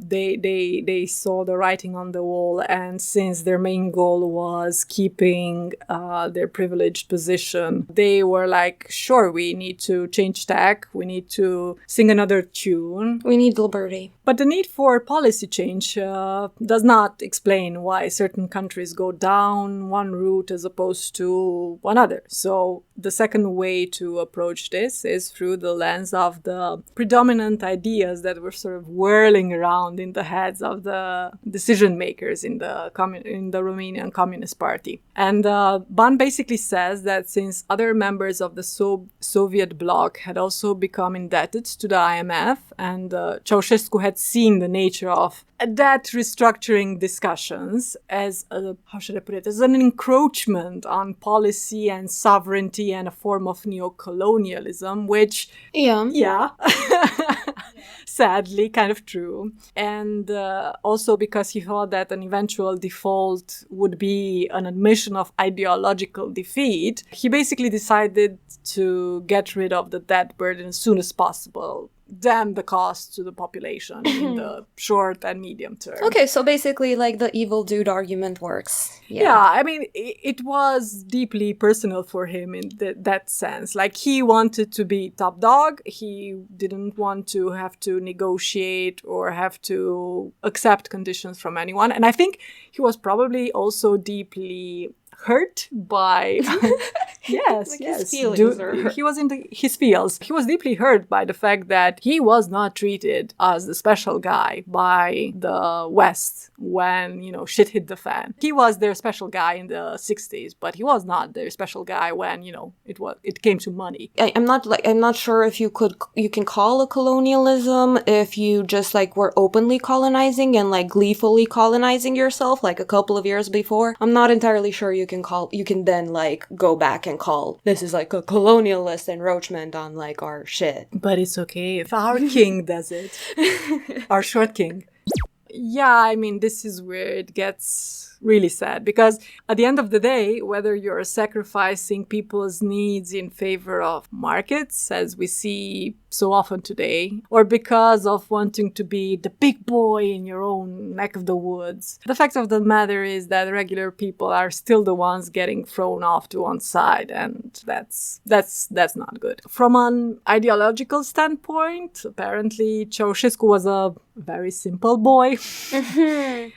A: they saw the writing on the wall, and since their main goal was keeping their privileged position, they were sure, we need to change tack, we need to sing another tune.
B: We need liberty.
A: But the need for policy change does not explain why certain countries go down one route as opposed to another. So the second way to approach this is through the lens of the predominant ideas that were sort of whirling around in the heads of the decision makers in the Romanian Communist Party. And Ban basically says that since other members of the Soviet bloc had also become indebted to the IMF, and Ceausescu had seen the nature of debt restructuring discussions as as an encroachment on policy and sovereignty and a form of neo-colonialism, which sadly kind of true. And also because he thought that an eventual default would be an admission of ideological defeat, he basically decided to get rid of the debt burden as soon as possible. Damn the cost to the population in the short and medium term.
B: Okay, so basically the evil dude argument works.
A: Yeah, I mean, it was deeply personal for him in that sense. He wanted to be top dog. He didn't want to have to negotiate or have to accept conditions from anyone. And I think he was probably also deeply hurt by yes
B: his feelings are hurt.
A: He was into his feels. He was deeply hurt by the fact that he was not treated as the special guy by the West when shit hit the fan. He was their special guy in the 60s, but he was not their special guy when it came to money.
B: I'm not sure if you can call it colonialism if you just were openly colonizing and gleefully colonizing yourself a couple of years before. I'm not entirely sure you can then go back and call this is a colonialist encroachment on our shit.
A: But it's okay if our king does it. Our short king. Yeah, I mean, this is where it gets really sad, because at the end of the day, whether you're sacrificing people's needs in favor of markets, as we see so often today, or because of wanting to be the big boy in your own neck of the woods, the fact of the matter is that regular people are still the ones getting thrown off to one side, and that's not good. From an ideological standpoint, apparently Ceausescu was a very simple boy. For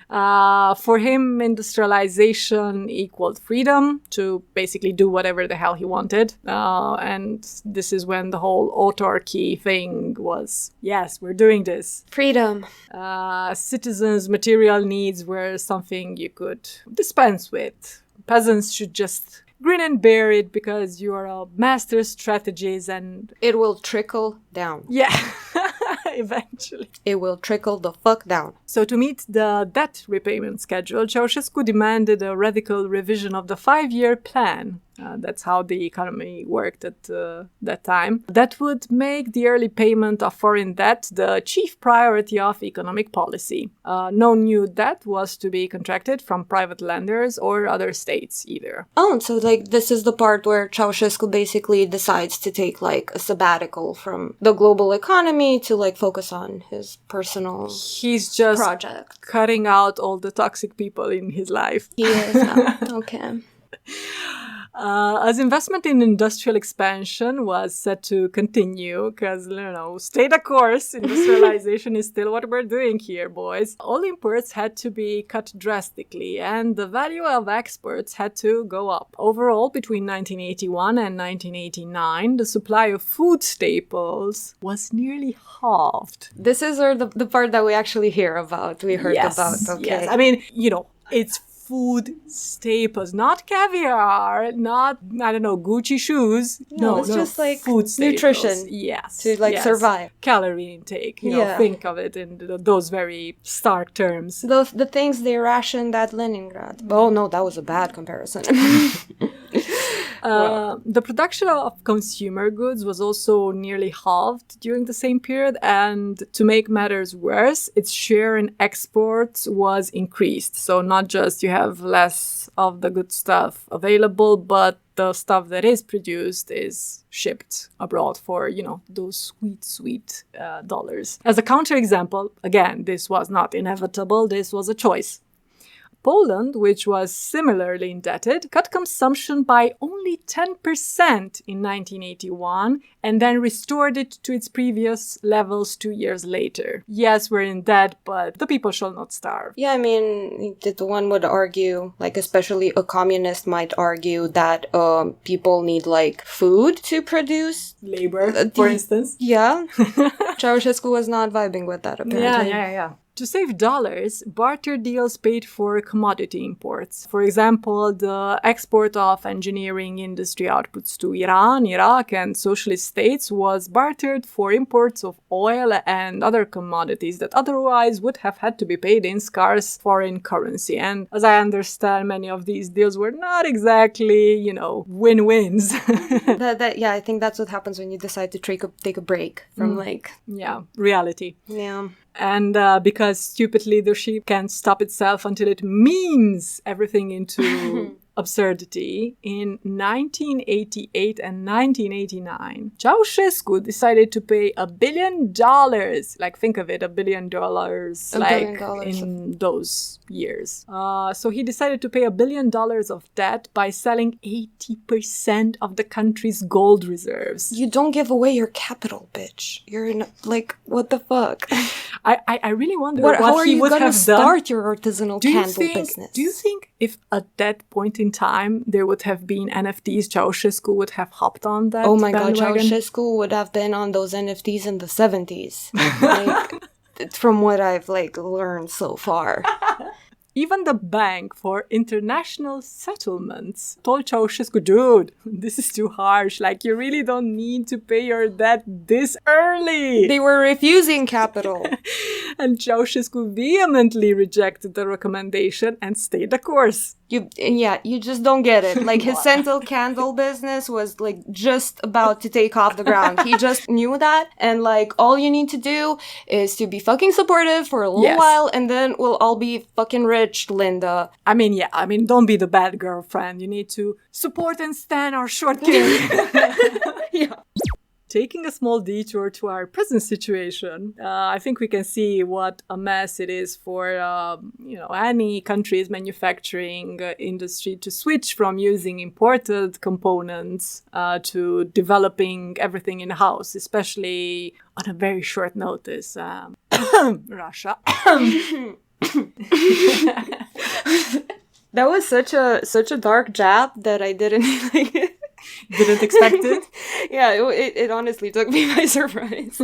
A: him, industrialization equaled freedom to basically do whatever the hell he wanted. And this is when the whole autarky thing was, yes, we're doing this.
B: Freedom.
A: Citizens' material needs were something you could dispense with. Peasants should just grin and bear it because you are a master strategist and...
B: It will trickle down.
A: Yeah, eventually.
B: It will trickle the fuck down.
A: So to meet the debt repayment schedule, Ceausescu demanded a radical revision of the 5-year plan. That's how the economy worked at that time. That would make the early payment of foreign debt the chief priority of economic policy. No new debt was to be contracted from private lenders or other states either.
B: Oh, so this is the part where Ceausescu basically decides to take a sabbatical from the global economy to focus on his personal
A: He's just
B: project.
A: Cutting out all the toxic people in his life.
B: He is now. Okay.
A: As investment in industrial expansion was set to continue, because, stay the course, industrialization is still what we're doing here, boys. All imports had to be cut drastically, and the value of exports had to go up. Overall, between 1981 and 1989, the supply of food staples was nearly halved.
B: This is the part that we actually hear about. We heard about, okay.
A: Yes, I mean, it's food staples, not caviar, not, Gucci shoes.
B: No, it's just
A: food staples.
B: Nutrition.
A: Yes.
B: To survive.
A: Calorie intake, think of it in those very stark terms.
B: The things they rationed at Leningrad. Oh no, that was a bad comparison.
A: The production of consumer goods was also nearly halved during the same period, and to make matters worse, its share in exports was increased. So not just you have less of the good stuff available, but the stuff that is produced is shipped abroad for, those sweet dollars. As a counterexample, again, this was not inevitable, this was a choice. Poland, which was similarly indebted, cut consumption by only 10% in 1981 and then restored it to its previous levels 2 years later. Yes, we're in debt, but the people shall not starve.
B: Yeah, I mean, the one would argue, especially a communist might argue that people need, food to produce.
A: Labor, for instance.
B: Yeah. Ceausescu was not vibing with that, apparently.
A: Yeah. To save dollars, barter deals paid for commodity imports. For example, the export of engineering industry outputs to Iran, Iraq, and socialist states was bartered for imports of oil and other commodities that otherwise would have had to be paid in scarce foreign currency. And as I understand, many of these deals were not exactly, win-wins.
B: Yeah, I think that's what happens when you decide to take a break from
A: reality.
B: Yeah.
A: And because stupid leadership can't stop itself until it memes everything into absurdity, in 1988 and 1989, Ceausescu decided to pay $1 billion. Think of it, $1 billion, in those years. So he decided to pay $1 billion of debt by selling 80% of the country's gold reserves.
B: You don't give away your capital, bitch. You're in, what the fuck?
A: I really wonder what he would have done. How are you going to
B: start your artisanal candle business?
A: Do you think if at that point in time there would have been NFTs, Ceausescu would have hopped on that?
B: Oh my
A: bandwagon?
B: God, Ceausescu would have been on those NFTs in the 70s. From what I've learned so far.
A: Even the Bank for International Settlements told Ceausescu, dude, this is too harsh. You really don't need to pay your debt this early.
B: They were refusing capital.
A: And Ceausescu vehemently rejected the recommendation and stayed the course.
B: You just don't get it. Like, his scented candle business was, like, just about to take off the ground. He just knew that, and, like, all you need to do is to be fucking supportive for a little while, and then we'll all be fucking rich, Linda.
A: I mean, don't be the bad girlfriend. You need to support and stand our short king.
B: Yeah.
A: Taking a small detour to our present situation, I think we can see what a mess it is for any country's manufacturing industry to switch from using imported components to developing everything in-house, especially on a very short notice. Russia.
B: That was such a dark jab that I didn't like.
A: Didn't expect it?
B: Yeah, it honestly took me by surprise.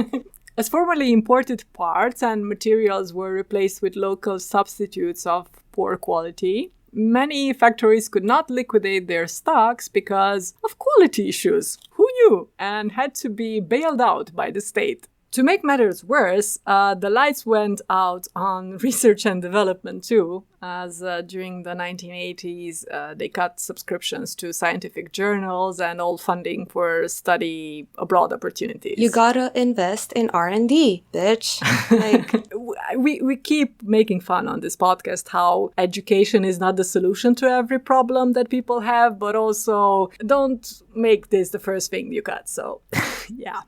A: As formerly imported parts and materials were replaced with local substitutes of poor quality, many factories could not liquidate their stocks because of quality issues. Who knew? And had to be bailed out by the state. To make matters worse, the lights went out on research and development too, as during the 1980s they cut subscriptions to scientific journals and all funding for study abroad opportunities.
B: You gotta invest in R&D, bitch. Like,
A: we keep making fun on this podcast how education is not the solution to every problem that people have, but also don't make this the first thing you cut. So, yeah.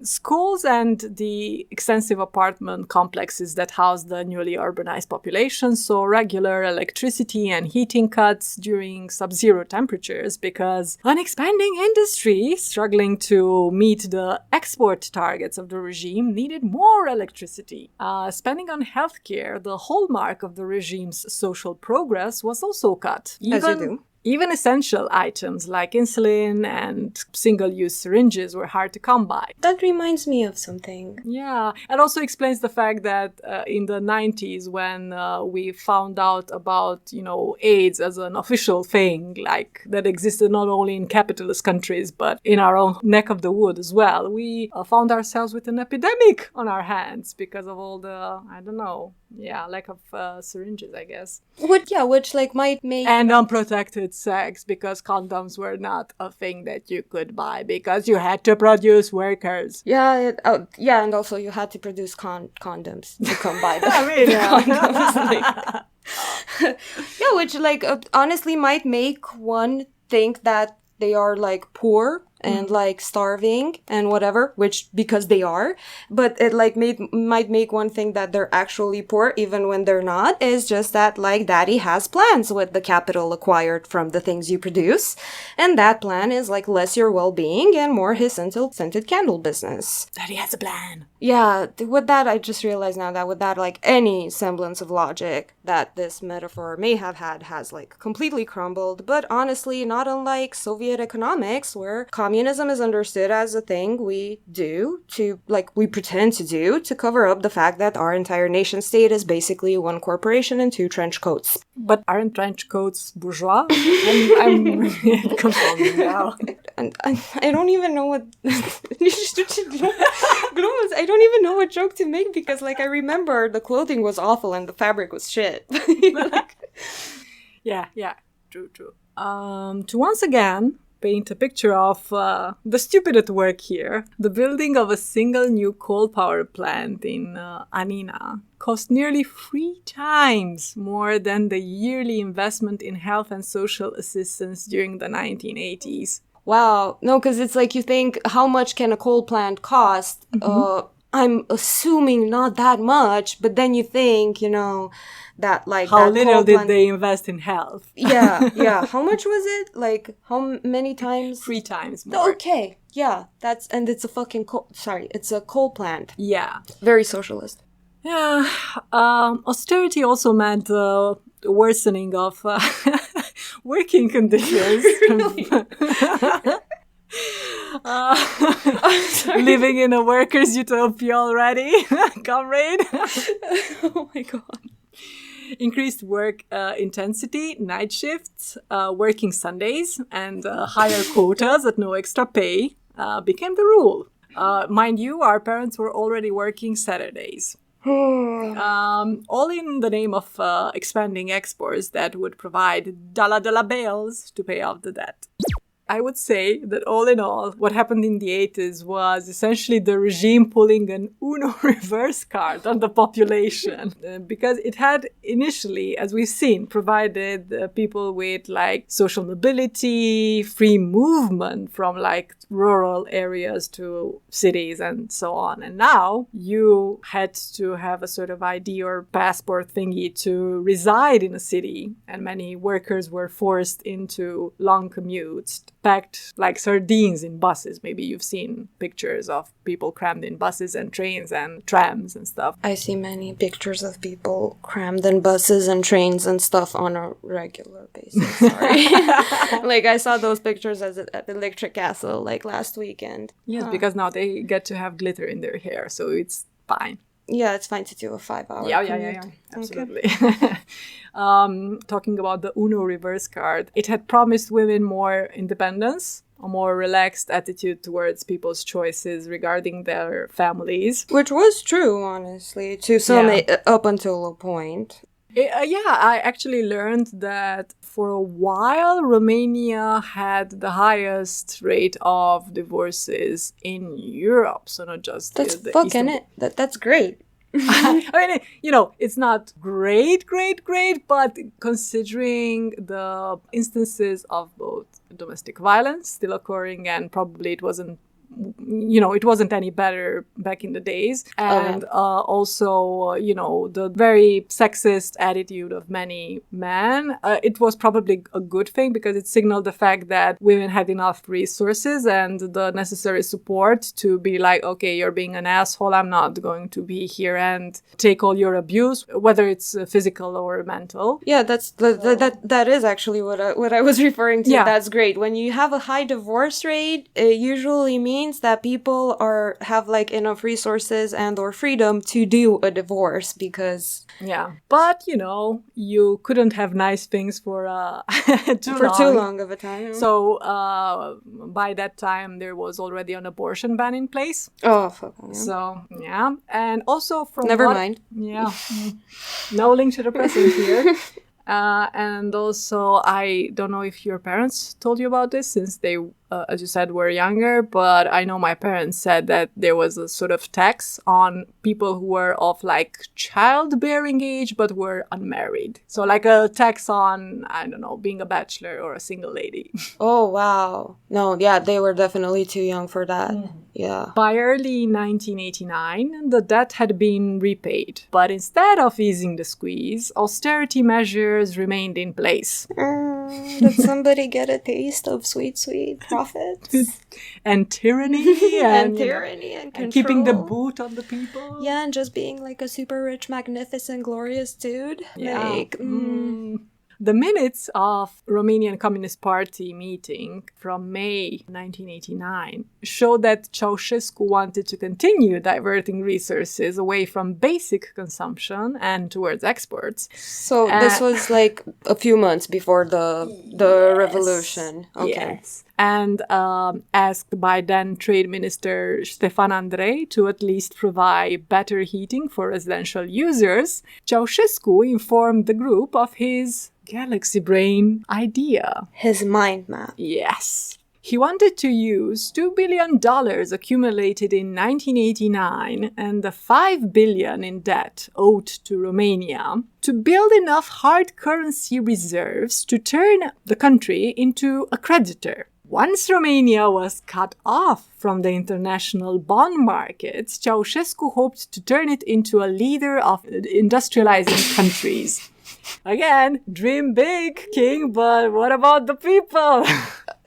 A: Schools and the extensive apartment complexes that house the newly urbanized population saw regular electricity and heating cuts during sub-zero temperatures because an expanding industry struggling to meet the export targets of the regime needed more electricity. Spending on healthcare, the hallmark of the regime's social progress, was also cut.
B: As you do.
A: Even essential items like insulin and single-use syringes were hard to come by.
B: That reminds me of something.
A: Yeah, it also explains the fact that in the 90s, when we found out about, AIDS as an official thing, like that existed not only in capitalist countries, but in our own neck of the wood as well, we found ourselves with an epidemic on our hands because of all the, lack of syringes, I guess.
B: Which might make...
A: And unprotected sex, because condoms were not a thing that you could buy because you had to produce workers.
B: Yeah, and also you had to produce condoms to come by them.
A: Condoms.
B: Yeah, which honestly might make one think that they are poor and starving and whatever, which because they are, but it might make one think that they're actually poor even when they're not. Is just that daddy has plans with the capital acquired from the things you produce, and that plan is less your well-being and more his scented candle business.
A: Daddy has a plan.
B: Yeah, with that I just realized now that with that any semblance of logic that this metaphor may have had has completely crumbled. But honestly, not unlike Soviet economics, where communism is understood as a thing we do to, we pretend to do to cover up the fact that our entire nation state is basically one corporation and two trench coats.
A: But aren't trench coats bourgeois? I'm confused now.
B: And I don't even know what... I don't even know what joke to make because, I remember the clothing was awful and the fabric was shit.
A: Yeah, true. To once again paint a picture of the stupid at work here, the building of a single new coal power plant in Anina cost nearly 3 times more than the yearly investment in health and social assistance during the 1980s.
B: Wow. No, because it's you think, how much can a coal plant cost? Mm-hmm. I'm assuming not that much, but then you think, that
A: how little did they invest in health?
B: Yeah. How much was it? How many times?
A: 3 times more.
B: Okay. Yeah. And it's a fucking it's a coal plant.
A: Yeah.
B: Very socialist.
A: Yeah. Austerity also meant the worsening of working conditions.
B: Really?
A: Living in a workers' utopia already, comrade.
B: Oh my god.
A: Increased work intensity, night shifts, working Sundays, and higher quotas at no extra pay became the rule. Mind you, our parents were already working Saturdays. All in the name of expanding exports that would provide dollar bills to pay off the debt. I would say that all in all, what happened in the 80s was essentially the regime pulling an Uno reverse card on the population. Because it had initially, as we've seen, provided people with like social mobility, free movement from like rural areas to cities and so on. And now you had to have a sort of ID or passport thingy to reside in a city. And many workers were forced into long commutes, packed like sardines in buses. Maybe you've seen pictures of people crammed in buses and trains and trams and stuff.
B: I see many pictures of people crammed in buses and trains and stuff on a regular basis. Sorry. Like I saw those pictures at Electric Castle like last weekend.
A: Yes, because now they get to have glitter in their hair, so it's fine.
B: Yeah, it's fine to do a 5-hour
A: Yeah. Absolutely. Okay. Talking about the Uno reverse card, it had promised women more independence, a more relaxed attitude towards people's choices regarding their families.
B: Which was true, honestly, to some up until a point.
A: I actually learned that for a while, Romania had the highest rate of divorces in Europe. So not just
B: that's
A: the
B: fucking it. That's great.
A: I mean, you know, it's not great, but considering the instances of both domestic violence still occurring, and probably it wasn't any better back in the days. And also, the very sexist attitude of many men. It was probably a good thing because it signaled the fact that women had enough resources and the necessary support to be like, okay, you're being an asshole. I'm not going to be here and take all your abuse, whether it's physical or mental.
B: Yeah, that is actually what I was referring to. Yeah. That's great. When you have a high divorce rate, it usually means that people have like enough resources and or freedom to do a divorce because
A: but you couldn't have nice things for
B: too long of a time.
A: So by that time there was already an abortion ban in place.
B: Oh fuck.
A: So and also from
B: never mind.
A: No link to the present here. And also, I don't know if your parents told you about this since they, as you said, were younger, but I know my parents said that there was a sort of tax on people who were of like childbearing age but were unmarried. So like a tax on, I don't know, being a bachelor or a single lady.
B: Oh, wow. No, yeah, they were definitely too young for that. Yeah.
A: By early 1989, the debt had been repaid. But instead of easing the squeeze, austerity measures remained in place.
B: Did somebody get a taste of sweet profits?
A: And tyranny.
B: And tyranny and control.
A: And keeping the boot on the people.
B: Yeah, and just being like a super rich, magnificent, glorious dude.
A: Yeah. The minutes of Romanian Communist Party meeting from May 1989 show that Ceausescu wanted to continue diverting resources away from basic consumption and towards exports.
B: So this was like a few months before the revolution. Okay.
A: Yes. And asked by then Trade Minister Stefan Andrei to at least provide better heating for residential users, Ceausescu informed the group of his galaxy brain idea.
B: His mind map.
A: Yes. He wanted to use $2 billion accumulated in 1989 and the $5 billion in debt owed to Romania to build enough hard currency reserves to turn the country into a creditor. Once Romania was cut off from the international bond markets, Ceausescu hoped to turn it into a leader of industrializing countries. Again, dream big, king, but what about the people?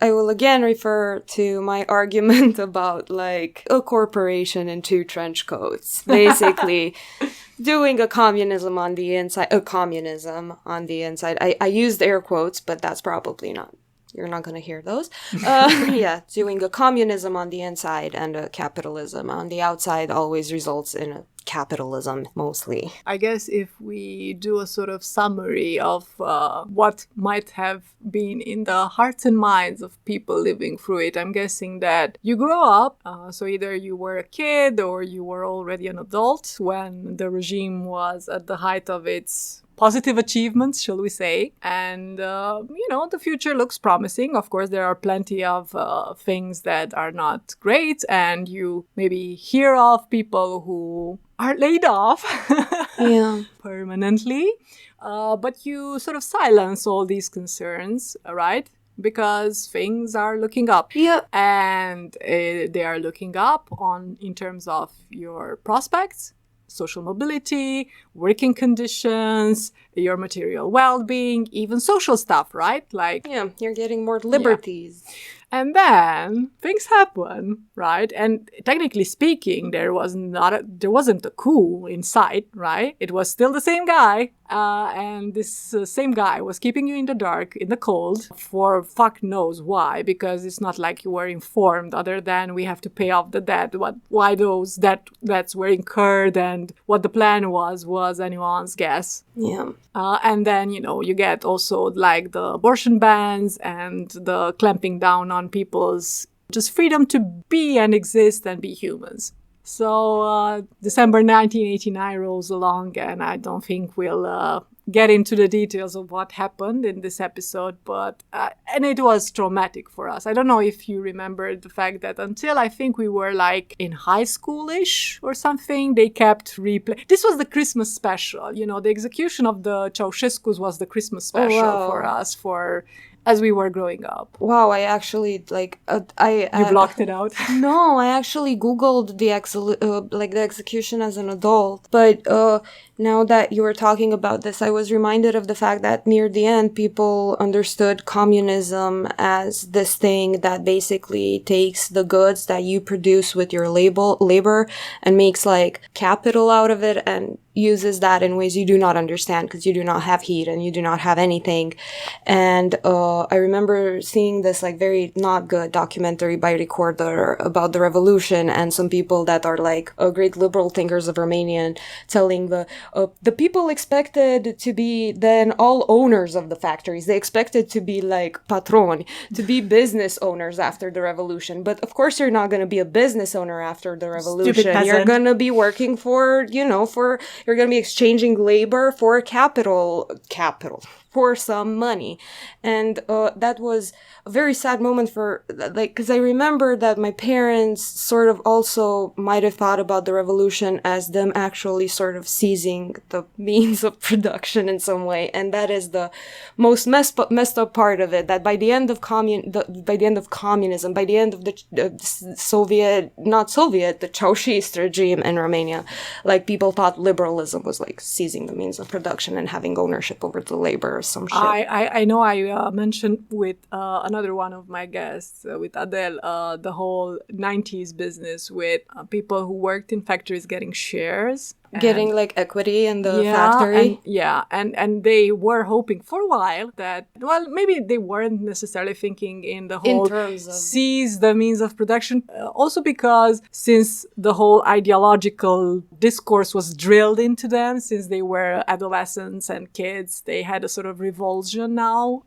B: I will again refer to my argument about like a corporation in 2 trench coats. Basically, doing a communism on the inside. I used air quotes, but that's probably not you're not going to hear those. Doing a communism on the inside and a capitalism on the outside always results in a capitalism, mostly.
A: I guess if we do a sort of summary of what might have been in the hearts and minds of people living through it, I'm guessing that you grow up, so either you were a kid or you were already an adult when the regime was at the height of its positive achievements, shall we say. And, the future looks promising. Of course, there are plenty of things that are not great, and you maybe hear of people who are laid off permanently. But you sort of silence all these concerns, right? Because things are looking up.
B: Yeah.
A: And they are looking up in terms of your prospects, social mobility, working conditions, your material well-being, even social stuff, right? Like,
B: you're getting more liberties.
A: Yeah. And then things happen, right? And technically speaking, there wasn't a coup in sight, right? It was still the same guy. And this same guy was keeping you in the dark, in the cold, for fuck knows why, because it's not like you were informed other than we have to pay off the debt. Why those debts were incurred and what the plan was anyone's guess.
B: Yeah.
A: And then, you get also like the abortion bans and the clamping down on people's just freedom to be and exist and be humans. So December 1989 rolls along, and I don't think we'll get into the details of what happened in this episode, but and it was traumatic for us. I don't know if you remember the fact that until I think we were like in high school-ish or something, they kept replaying. This was the Christmas special, the execution of the Ceausescus was the Christmas special for us as we were growing up.
B: Wow, I actually, You
A: blocked it out?
B: No, I actually Googled the execution as an adult. But now that you were talking about this, I was reminded of the fact that near the end, people understood communism as this thing that basically takes the goods that you produce with your labor and makes, capital out of it and uses that in ways you do not understand because you do not have heat and you do not have anything. And I remember seeing this very not good documentary by Recorder about the revolution and some people that are great liberal thinkers of Romania telling the people expected to be then all owners of the factories. They expected to be patron, to be business owners after the revolution. But of course you're not going to be a business owner after the revolution. You're going to be working for you're going to be exchanging labor for capital, for some money. And that was a very sad moment because I remember that my parents sort of also might have thought about the revolution as them actually sort of seizing the means of production in some way. And that is the most messed up part of it, that by the end of communism, by the end of the the Ceausescu regime in Romania, people thought liberalism was seizing the means of production and having ownership over the labor or some shit.
A: I know I mentioned with another one of my guests, with Adele, the whole 90s business with people who worked in factories getting shares.
B: Getting equity in the factory.
A: And they were hoping for a while that, maybe they weren't necessarily thinking in the whole seize the means of production. Also because since the whole ideological discourse was drilled into them since they were adolescents and kids, they had a sort of revulsion now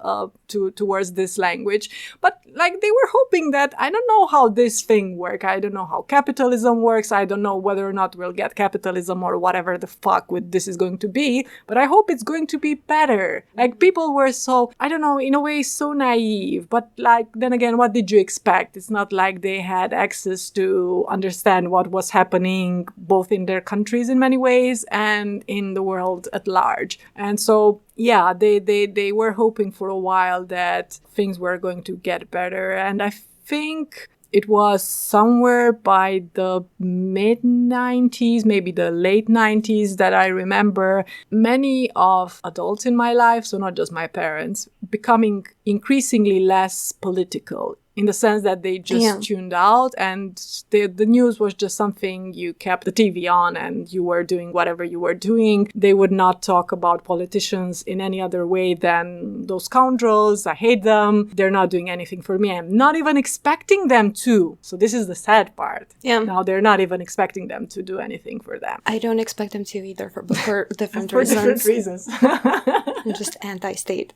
A: towards this language. But they were hoping that, I don't know how this thing works. I don't know how capitalism works. I don't know whether or not we'll get capitalism or whatever the fuck this is going to be, but I hope it's going to be better. People were so, I don't know, in a way so naive, but then again, what did you expect? It's not like they had access to understand what was happening both in their countries in many ways and in the world at large. And so they were hoping for a while that things were going to get better. And I think it was somewhere by the mid-90s, maybe the late 90s, that I remember many of adults in my life, so not just my parents, becoming increasingly less political in the sense that they just tuned out, and the news was just something you kept the TV on and you were doing whatever you were doing. They would not talk about politicians in any other way than those scoundrels. I hate them. They're not doing anything for me. I'm not even expecting them to. So this is the sad part.
B: Yeah.
A: Now they're not even expecting them to do anything for them.
B: I don't expect them to either for different
A: For
B: reasons.
A: different reasons.
B: I'm just anti-state.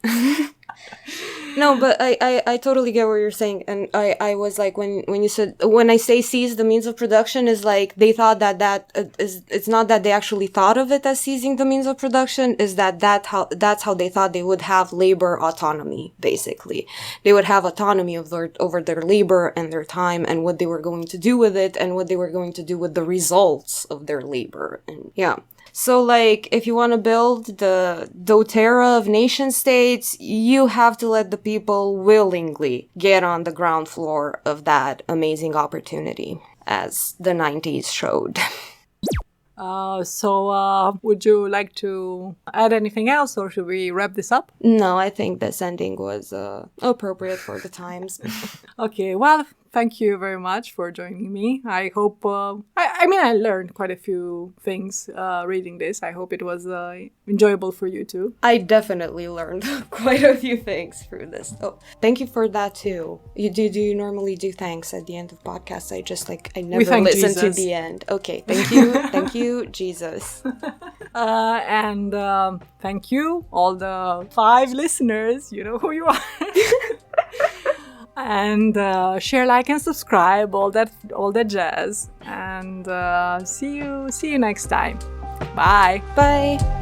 B: No, but I totally get what you're saying. And I was like, when you said, when I say seize the means of production, is like they thought that it's not that they actually thought of it as seizing the means of production, is that's how they thought they would have labor autonomy, basically. They would have autonomy over their labor and their time and what they were going to do with it and what they were going to do with the results of their labor. And yeah. So, like, if you want to build the doTERRA of nation states, you have to let the people willingly get on the ground floor of that amazing opportunity, as the 90s showed.
A: Would you like to add anything else, or should we wrap this up?
B: No, I think this ending was appropriate for the times.
A: Okay, well, thank you very much for joining me. I hope, I learned quite a few things reading this. I hope it was enjoyable for you too.
B: I definitely learned quite a few things through this. Oh, thank you for that too. Do you normally do thanks at the end of podcasts? I never listen to the end. Okay, thank you. Thank you, Jesus.
A: And thank you, all the 5 listeners. You know who you are. And share, like, and subscribe, all that jazz. And see you next time. Bye.
B: Bye.